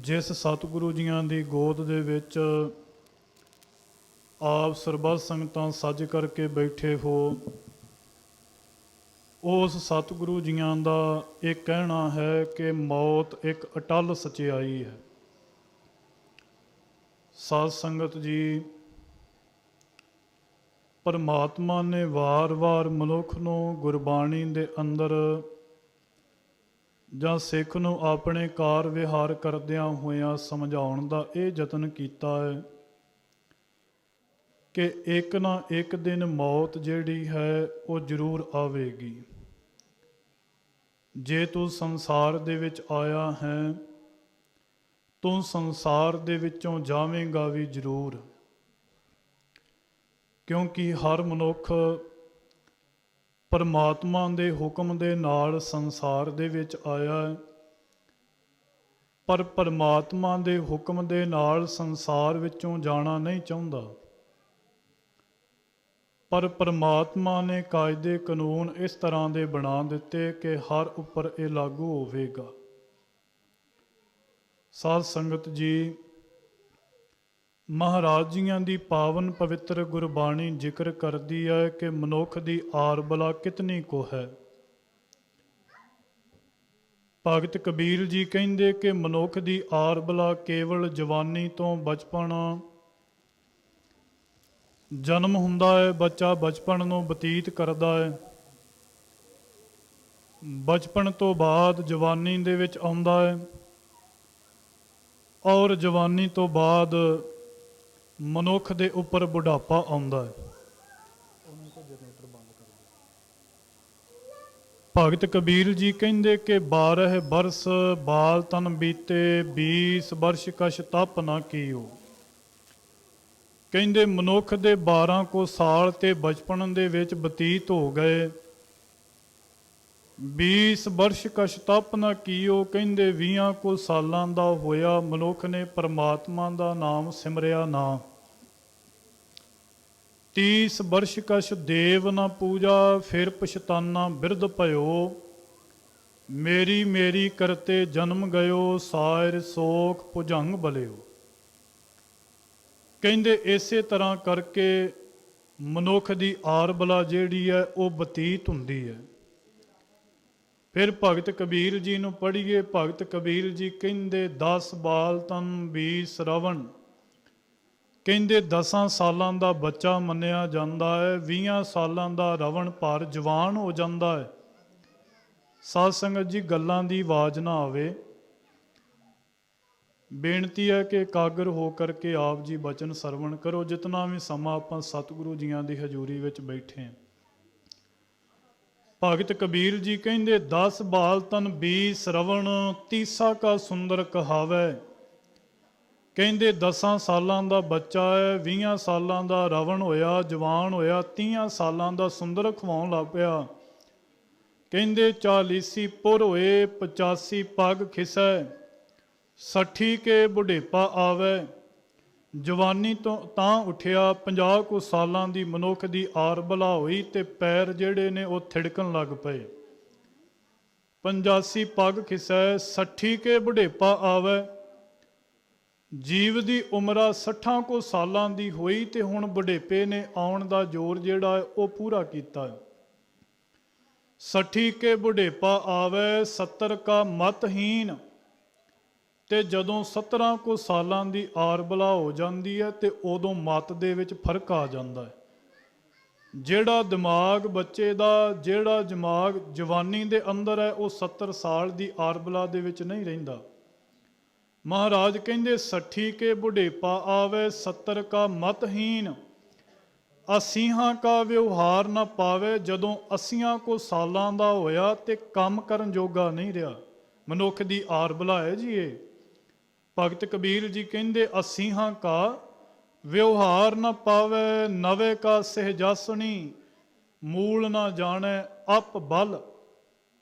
ਜਿਸ ਸਤਿਗੁਰੂ ਜੀਆਂ ਦੀ ਗੋਦ ਦੇ ਵਿੱਚ ਆਪ ਸਰਬੱਤ ਸੰਗਤਾਂ ਸੱਜ ਕਰਕੇ ਬੈਠੇ ਹੋ, ਉਸ ਸਤਿਗੁਰੂ ਜੀਆਂ ਦਾ ਇਹ ਕਹਿਣਾ ਹੈ ਕਿ ਮੌਤ ਇੱਕ ਅਟੱਲ ਸਚਾਈ ਹੈ। ਸਾਧ ਸੰਗਤ ਜੀ, ਪਰਮਾਤਮਾ ਨੇ ਵਾਰ-ਵਾਰ ਮਨੁੱਖ ਨੂੰ ਗੁਰਬਾਣੀ ਦੇ ਅੰਦਰ ਜਾਂ ਸਿੱਖ ਨੂੰ ਆਪਣੇ ਕਾਰ ਵਿਹਾਰ ਕਰਦਿਆਂ ਹੋਇਆਂ ਸਮਝਾਉਣ ਦਾ ਇਹ ਯਤਨ ਕੀਤਾ ਹੈ ਕਿ ਇੱਕ ਨਾ ਇੱਕ ਦਿਨ ਮੌਤ ਜਿਹੜੀ ਹੈ ਉਹ ਜ਼ਰੂਰ ਆਵੇਗੀ। ਜੇ ਤੂੰ ਸੰਸਾਰ ਦੇ ਵਿੱਚ ਆਇਆ ਹੈ, ਤੂੰ ਸੰਸਾਰ ਦੇ ਵਿੱਚੋਂ ਜਾਵੇਂਗਾ ਵੀ ਜ਼ਰੂਰ, ਕਿਉਂਕਿ ਹਰ ਮਨੁੱਖ ਪਰਮਾਤਮਾ ਦੇ ਹੁਕਮ ਦੇ ਨਾਲ ਸੰਸਾਰ ਦੇ ਵਿੱਚ ਆਇਆ ਹੈ, ਪਰ ਪਰਮਾਤਮਾ ਦੇ ਹੁਕਮ ਦੇ ਨਾਲ ਸੰਸਾਰ ਵਿੱਚੋਂ ਜਾਣਾ ਨਹੀਂ ਚਾਹੁੰਦਾ। ਪਰ ਪਰਮਾਤਮਾ ਨੇ ਕਾਇਦੇ ਕਾਨੂੰਨ ਇਸ ਤਰ੍ਹਾਂ ਦੇ ਬਣਾ ਦਿੱਤੇ ਕਿ ਹਰ ਉੱਪਰ ਇਹ ਲਾਗੂ ਹੋਵੇਗਾ। ਸਾਧ ਸੰਗਤ ਜੀ, ਮਹਾਰਾਜ ਜੀਆਂ ਦੀ ਪਾਵਨ ਪਵਿੱਤਰ ਗੁਰਬਾਣੀ ਜ਼ਿਕਰ ਕਰਦੀ ਹੈ ਕਿ ਮਨੁੱਖ ਦੀ ਆਰ ਬਲਾ ਕਿਤਨੀ ਕੁ ਹੈ। ਭਗਤ ਕਬੀਰ ਜੀ ਕਹਿੰਦੇ ਕਿ ਮਨੁੱਖ ਦੀ ਆਰ ਬਲਾ ਕੇਵਲ ਜਵਾਨੀ ਤੋਂ ਬਚਪਨ, ਜਨਮ ਹੁੰਦਾ ਹੈ, ਬੱਚਾ ਬਚਪਨ ਨੂੰ ਬਤੀਤ ਕਰਦਾ ਹੈ, ਬਚਪਨ ਤੋਂ ਬਾਅਦ ਜਵਾਨੀ ਦੇ ਵਿੱਚ ਆਉਂਦਾ ਹੈ, ਔਰ ਜਵਾਨੀ ਤੋਂ ਬਾਅਦ ਮਨੁੱਖ ਦੇ ਉੱਪਰ ਬੁਢਾਪਾ ਆਉਂਦਾ ਹੈ। ਭਗਤ ਕਬੀਰ ਜੀ ਕਹਿੰਦੇ ਕਿ 12 ਬਰਸ ਬਾਲ ਤਨ ਬੀਤੇ, 20 ਬਰਸ਼ ਕਛ ਤਪ ਨਾ ਕੀਓ। ਕਹਿੰਦੇ ਮਨੁੱਖ ਦੇ 12 ਕੁ ਸਾਲ ਤੇ ਬਚਪਨ ਦੇ ਵਿੱਚ ਬਤੀਤ ਹੋ ਗਏ, 20 ਬਰਸ਼ ਕਛ ਤਪ ਨਾ ਕੀਓ। ਕਹਿੰਦੇ 20 ਕੁ ਸਾਲਾਂ ਦਾ ਹੋਇਆ ਮਨੁੱਖ ਨੇ ਪਰਮਾਤਮਾ ਦਾ ਨਾਮ ਸਿਮਰਿਆ ਨਾ। 30 ਬਰਸ਼ ਕਛ ਦੇਵ ਨਾ ਪੂਜਾ, ਫਿਰ ਪਛਤਾਨਾ ਬਿਰਧ ਭਇਓ। ਮੇਰੀ ਮੇਰੀ ਕਰਤੇ ਜਨਮ ਗਇਓ, ਸਾਇਰ ਸੋਖ ਭੁਜੰਗ ਬਲਿਓ। ਕਹਿੰਦੇ ਇਸੇ ਤਰ੍ਹਾਂ ਕਰਕੇ ਮਨੁੱਖ ਦੀ ਆਰ ਬਲਾ ਜਿਹੜੀ ਹੈ ਉਹ ਬਤੀਤ ਹੁੰਦੀ ਹੈ। ਫਿਰ ਭਗਤ ਕਬੀਰ ਜੀ ਨੂੰ ਪੜ੍ਹੀਏ। ਭਗਤ ਕਬੀਰ ਜੀ ਕਹਿੰਦੇ 10 ਬਾਲ ਤਨ 20 ਸ਼ਰਵਣ। ਕਹਿੰਦੇ 10 ਸਾਲਾਂ ਦਾ ਬੱਚਾ ਮੰਨਿਆ ਜਾਂਦਾ ਹੈ, 20 ਸਾਲਾਂ ਦਾ ਰਵਣ ਪਰ ਜਵਾਨ ਹੋ ਜਾਂਦਾ ਹੈ। ਸਾਧ ਸੰਗਤ ਜੀ, ਗੱਲਾਂ ਦੀ ਆਵਾਜ਼ ਨਾ ਆਵੇ। ਬੇਨਤੀ ਹੈ ਕਿ ਇਕਾਗਰ ਹੋ ਕਰਕੇ ਆਪ ਜੀ ਬਚਨ ਸਰਵਣ ਕਰੋ। ਜਿਤਨਾ ਵੀ ਸਮਾਂ ਆਪਾਂ ਸਤਿਗੁਰੂ ਜੀਆਂ ਦੀ ਹਜ਼ੂਰੀ ਵਿੱਚ ਬੈਠੇ ਹਾਂ, ਭਗਤ ਕਬੀਰ ਜੀ ਕਹਿੰਦੇ 10 ਬਾਲ ਤਨ 20 ਸ਼ਰਵਣ, ਤੀਸਾ ਕਾ ਸੁੰਦਰ ਕਹਾਵੇ। ਕਹਿੰਦੇ 10 ਸਾਲਾਂ ਦਾ ਬੱਚਾ ਹੈ, 20 ਸਾਲਾਂ ਦਾ ਰਵਣ ਹੋਇਆ, ਜਵਾਨ ਹੋਇਆ, 30 ਸਾਲਾਂ ਦਾ ਸੁੰਦਰ ਖਵਾਉਣ ਲੱਗ ਪਿਆ। ਕਹਿੰਦੇ 40 ਪੁਰ ਹੋਏ, 85 ਪੱਗ ਖਿਸੈ, 60 ਕੇ ਬੁਢੇਪਾ ਆਵੇ। ਜਵਾਨੀ ਤੋਂ ਤਾਂ ਉੱਠਿਆ, 50 ਕੁ ਸਾਲਾਂ ਦੀ ਮਨੁੱਖ ਦੀ ਆਰ ਬਲਾ ਹੋਈ ਤੇ ਪੈਰ ਜਿਹੜੇ ਨੇ ਉਹ ਥਿੜਕਣ ਲੱਗ ਪਏ। 85 ਪੱਗ ਖਿਸੈ, 60 ਕੇ ਬੁਢੇਪਾ ਆਵੇ। ਜੀਵ ਦੀ ਉਮਰਾ 60 ਕੁ ਸਾਲਾਂ ਦੀ ਹੋਈ ਤੇ ਹੁਣ ਬੁਢੇਪੇ ਨੇ ਆਉਣ ਦਾ ਜ਼ੋਰ ਜਿਹੜਾ ਹੈ ਉਹ ਪੂਰਾ ਕੀਤਾ ਹੈ। 60 ਕੇ ਬੁਢੇਪਾ ਆਵੇ, 70 ਕਾ ਮਤਹੀਨ। ਤੇ ਜਦੋਂ 17 ਕੁ ਸਾਲਾਂ ਦੀ ਆਰ ਬਲਾ ਹੋ ਜਾਂਦੀ ਹੈ ਤੇ ਉਦੋਂ ਮਤ ਦੇ ਵਿੱਚ ਫਰਕ ਆ ਜਾਂਦਾ ਹੈ। ਜਿਹੜਾ ਦਿਮਾਗ ਬੱਚੇ ਦਾ, ਜਿਹੜਾ ਦਿਮਾਗ ਜਵਾਨੀ ਦੇ ਅੰਦਰ ਹੈ, ਉਹ 70 ਸਾਲ ਦੀ ਆਰ ਬਲਾ ਦੇ ਵਿੱਚ ਨਹੀਂ ਰਹਿੰਦਾ। ਮਹਾਰਾਜ ਕਹਿੰਦੇ 60 ਕੇ ਬੁਢੇਪਾ ਆਵੇ, 70 ਕਾ ਮਤਹੀਨ, 80 ਕਾ ਵਿਵਹਾਰ ਨਾ ਪਾਵੇ। ਜਦੋਂ 80 ਕੁ ਸਾਲਾਂ ਦਾ ਹੋਇਆ ਤੇ ਕੰਮ ਕਰਨ ਜੋਗਾ ਨਹੀਂ ਰਿਹਾ। ਮਨੁੱਖ ਦੀ ਆਰ ਬਲਾ ਹੈ ਜੀ ਇਹ। ਭਗਤ ਕਬੀਰ ਜੀ ਕਹਿੰਦੇ 80 ਕਾ ਵਿਵਹਾਰ ਨਾ ਪਾਵੇ, 90 ਕਾ ਸਹਿਜਾਸਣੀ, ਮੂਲ ਨਾ ਜਾਣੇ ਅਪ ਬਲ।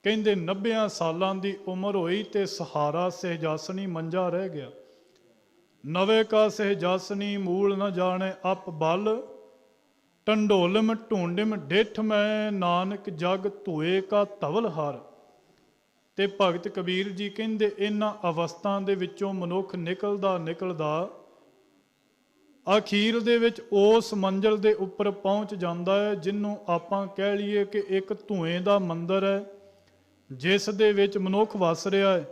ਕਹਿੰਦੇ 90 ਸਾਲਾਂ ਦੀ ਉਮਰ ਹੋਈ ਤੇ ਸਹਾਰਾ ਸਹਿਜਾਸਣੀ ਮੰਜਾ ਰਹਿ ਗਿਆ। 90 ਕਾ ਸਹਿਜਾਸਣੀ, ਮੂਲ ਨਾ ਜਾਣੇ ਅਪ ਬਲ। ਢੰਡੋਲਮ ਢੂੰਡਿਮ ਡਿੱਠ ਮੈਂ, ਨਾਨਕ ਜਗ ਧੋਏ ਕਾ ਧਵਲ ਹਰ। ਤੇ ਭਗਤ ਕਬੀਰ ਜੀ ਕਹਿੰਦੇ ਇਹਨਾਂ ਅਵਸਥਾ ਦੇ ਵਿੱਚੋਂ ਮਨੁੱਖ ਨਿਕਲਦਾ ਅਖੀਰ ਦੇ ਵਿੱਚ ਉਸ ਮੰਜ਼ਿਲ ਦੇ ਉੱਪਰ ਪਹੁੰਚ ਜਾਂਦਾ ਹੈ, ਜਿਹਨੂੰ ਆਪਾਂ ਕਹਿ ਲਈਏ ਕਿ ਇੱਕ ਧੂਏ ਦਾ ਮੰਦਿਰ ਹੈ, ਜਿਸ ਦੇ ਵਿੱਚ ਮਨੁੱਖ ਵਸ ਰਿਹਾ ਹੈ।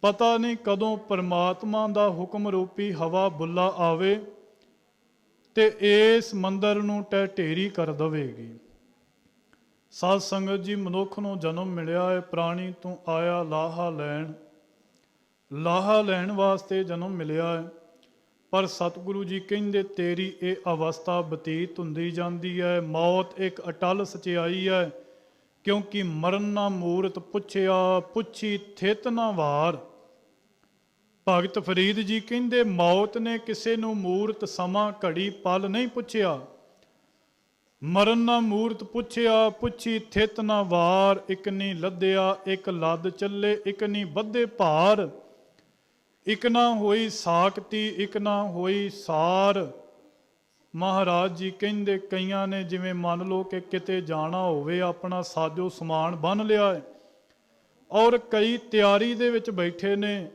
ਪਤਾ ਨਹੀਂ ਕਦੋਂ ਪਰਮਾਤਮਾ ਦਾ ਹੁਕਮ ਰੂਪੀ ਹਵਾ ਬੁੱਲਾ ਆਵੇ ਤੇ ਇਸ ਮੰਦਿਰ ਨੂੰ ਢਹਿ ਢੇਰੀ ਕਰ ਦੇਵੇਗੀ। ਸਾਧ ਸੰਗਤ ਜੀ, ਮਨੁੱਖ ਨੂੰ ਜਨਮ ਮਿਲਿਆ ਹੈ, ਪ੍ਰਾਣੀ ਤੋਂ ਆਇਆ ਲਾਹਾ ਲੈਣ ਵਾਸਤੇ ਜਨਮ ਮਿਲਿਆ ਹੈ। ਪਰ ਸਤਿਗੁਰੂ ਜੀ ਕਹਿੰਦੇ ਤੇਰੀ ਇਹ ਅਵਸਥਾ ਬਤੀਤ ਹੁੰਦੀ ਜਾਂਦੀ ਹੈ। ਮੌਤ ਇੱਕ ਅਟਲ ਸਚਾਈ ਹੈ, ਕਿਉਂਕਿ ਮਰਨ ਨਾ ਮੂਰਤ ਪੁੱਛੀ ਥਿਤ ਨਾ ਵਾਰ। ਭਗਤ ਫਰੀਦ ਜੀ ਕਹਿੰਦੇ ਮੌਤ ਨੇ ਕਿਸੇ ਨੂੰ ਮੂਰਤ ਸਮਾਂ ਘੜੀ ਪਲ ਨਹੀਂ ਪੁੱਛਿਆ। ਮਰਨ ਨਾ ਮੂਰਤ ਪੁੱਛੀ ਥਿਤ ਨਾ ਵਾਰ। ਇੱਕ ਨਹੀਂ ਲੱਦਿਆ ਇੱਕ ਲੱਦ ਚੱਲੇ, ਇੱਕ ਨਹੀਂ ਬੱਧੇ ਭਾਰ। ਇੱਕ ਨਾ ਹੋਈ ਸਾਖਤੀ ਇੱਕ ਨਾ ਹੋਈ ਸਾਰ। ਮਹਾਰਾਜ ਜੀ ਕਹਿੰਦੇ ਕਈਆਂ ਨੇ ਜਿਵੇਂ ਮੰਨ ਲਓ ਕਿ ਕਿਤੇ ਜਾਣਾ ਹੋਵੇ, ਆਪਣਾ ਸਾਜੋ ਸਮਾਨ ਬੰਨ੍ਹ ਲਿਆ ਹੈ ਔਰ ਕਈ ਤਿਆਰੀ ਦੇ ਵਿੱਚ ਬੈਠੇ ਨੇ,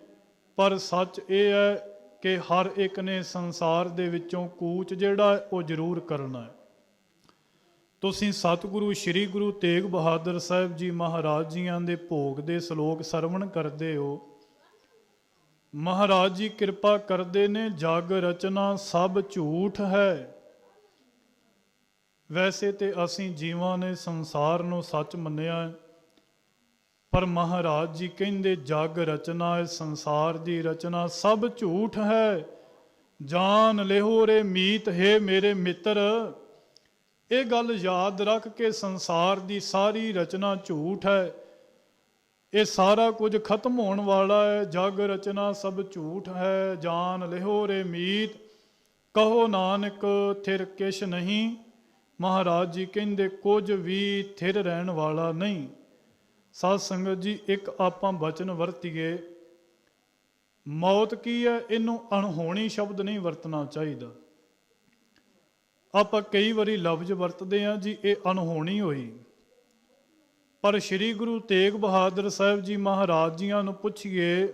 ਪਰ ਸੱਚ ਇਹ ਹੈ ਕਿ ਹਰ ਇੱਕ ਨੇ ਸੰਸਾਰ ਦੇ ਵਿੱਚੋਂ ਕੂਚ ਜਿਹੜਾ ਹੈ ਉਹ ਜ਼ਰੂਰ ਕਰਨਾ ਹੈ। ਤੁਸੀਂ ਸਤਿਗੁਰੂ ਸ੍ਰੀ ਗੁਰੂ ਤੇਗ ਬਹਾਦਰ ਸਾਹਿਬ ਜੀ ਮਹਾਰਾਜ ਜੀਆਂ ਦੇ ਭੋਗ ਦੇ ਸ਼ਲੋਕ ਸਰਵਣ ਕਰਦੇ ਹੋ। ਮਹਾਰਾਜ ਜੀ ਕਿਰਪਾ ਕਰਦੇ ਨੇ, ਜਗ ਰਚਨਾ ਸਭ ਝੂਠ ਹੈ। ਵੈਸੇ ਤੇ ਅਸੀਂ ਜੀਵਾਂ ਨੇ ਸੰਸਾਰ ਨੂੰ ਸੱਚ ਮੰਨਿਆ ਹੈ, ਪਰ ਮਹਾਰਾਜ ਜੀ ਕਹਿੰਦੇ ਜਗ ਰਚਨਾ ਹੈ, ਸੰਸਾਰ ਦੀ ਰਚਨਾ ਸਭ ਝੂਠ ਹੈ। ਜਾਨ ਲਿਹੋ ਰੇ ਮੀਤ ਹੈ ਮੇਰੇ ਮਿੱਤਰ। ਇਹ ਗੱਲ ਯਾਦ ਰੱਖ ਕੇ ਸੰਸਾਰ ਦੀ ਸਾਰੀ ਰਚਨਾ ਝੂਠ ਹੈ, ਇਹ ਸਾਰਾ ਕੁਝ ਖਤਮ ਹੋਣ ਵਾਲਾ ਹੈ। ਜਗ ਰਚਨਾ ਸਭ ਝੂਠ ਹੈ, ਜਾਨ ਲਿਹੋ ਰੇ ਮੀਤ, ਕਹੋ ਨਾਨਕ ਥਿਰ ਕਿਛ ਨਹੀਂ। ਮਹਾਰਾਜ ਜੀ ਕਹਿੰਦੇ ਕੁਝ ਵੀ ਥਿਰ ਰਹਿਣ ਵਾਲਾ ਨਹੀਂ। ਸਾਧ ਸੰਗਤ ਜੀ, ਇੱਕ ਆਪਾਂ ਬਚਨ ਵਰਤੀਏ, ਮੌਤ ਕੀ ਹੈ ਇਹਨੂੰ ਅਣਹੋਣੀ ਸ਼ਬਦ ਨਹੀਂ ਵਰਤਣਾ ਚਾਹੀਦਾ। ਆਪਾਂ ਕਈ ਵਾਰੀ ਲਫ਼ਜ਼ ਵਰਤਦੇ ਹਾਂ ਜੀ, ਇਹ ਅਣਹੋਣੀ ਹੋਈ, ਪਰ ਸ੍ਰੀ ਗੁਰੂ ਤੇਗ ਬਹਾਦਰ ਸਾਹਿਬ ਜੀ ਮਹਾਰਾਜ ਜੀਆਂ ਨੂੰ ਪੁੱਛੀਏ,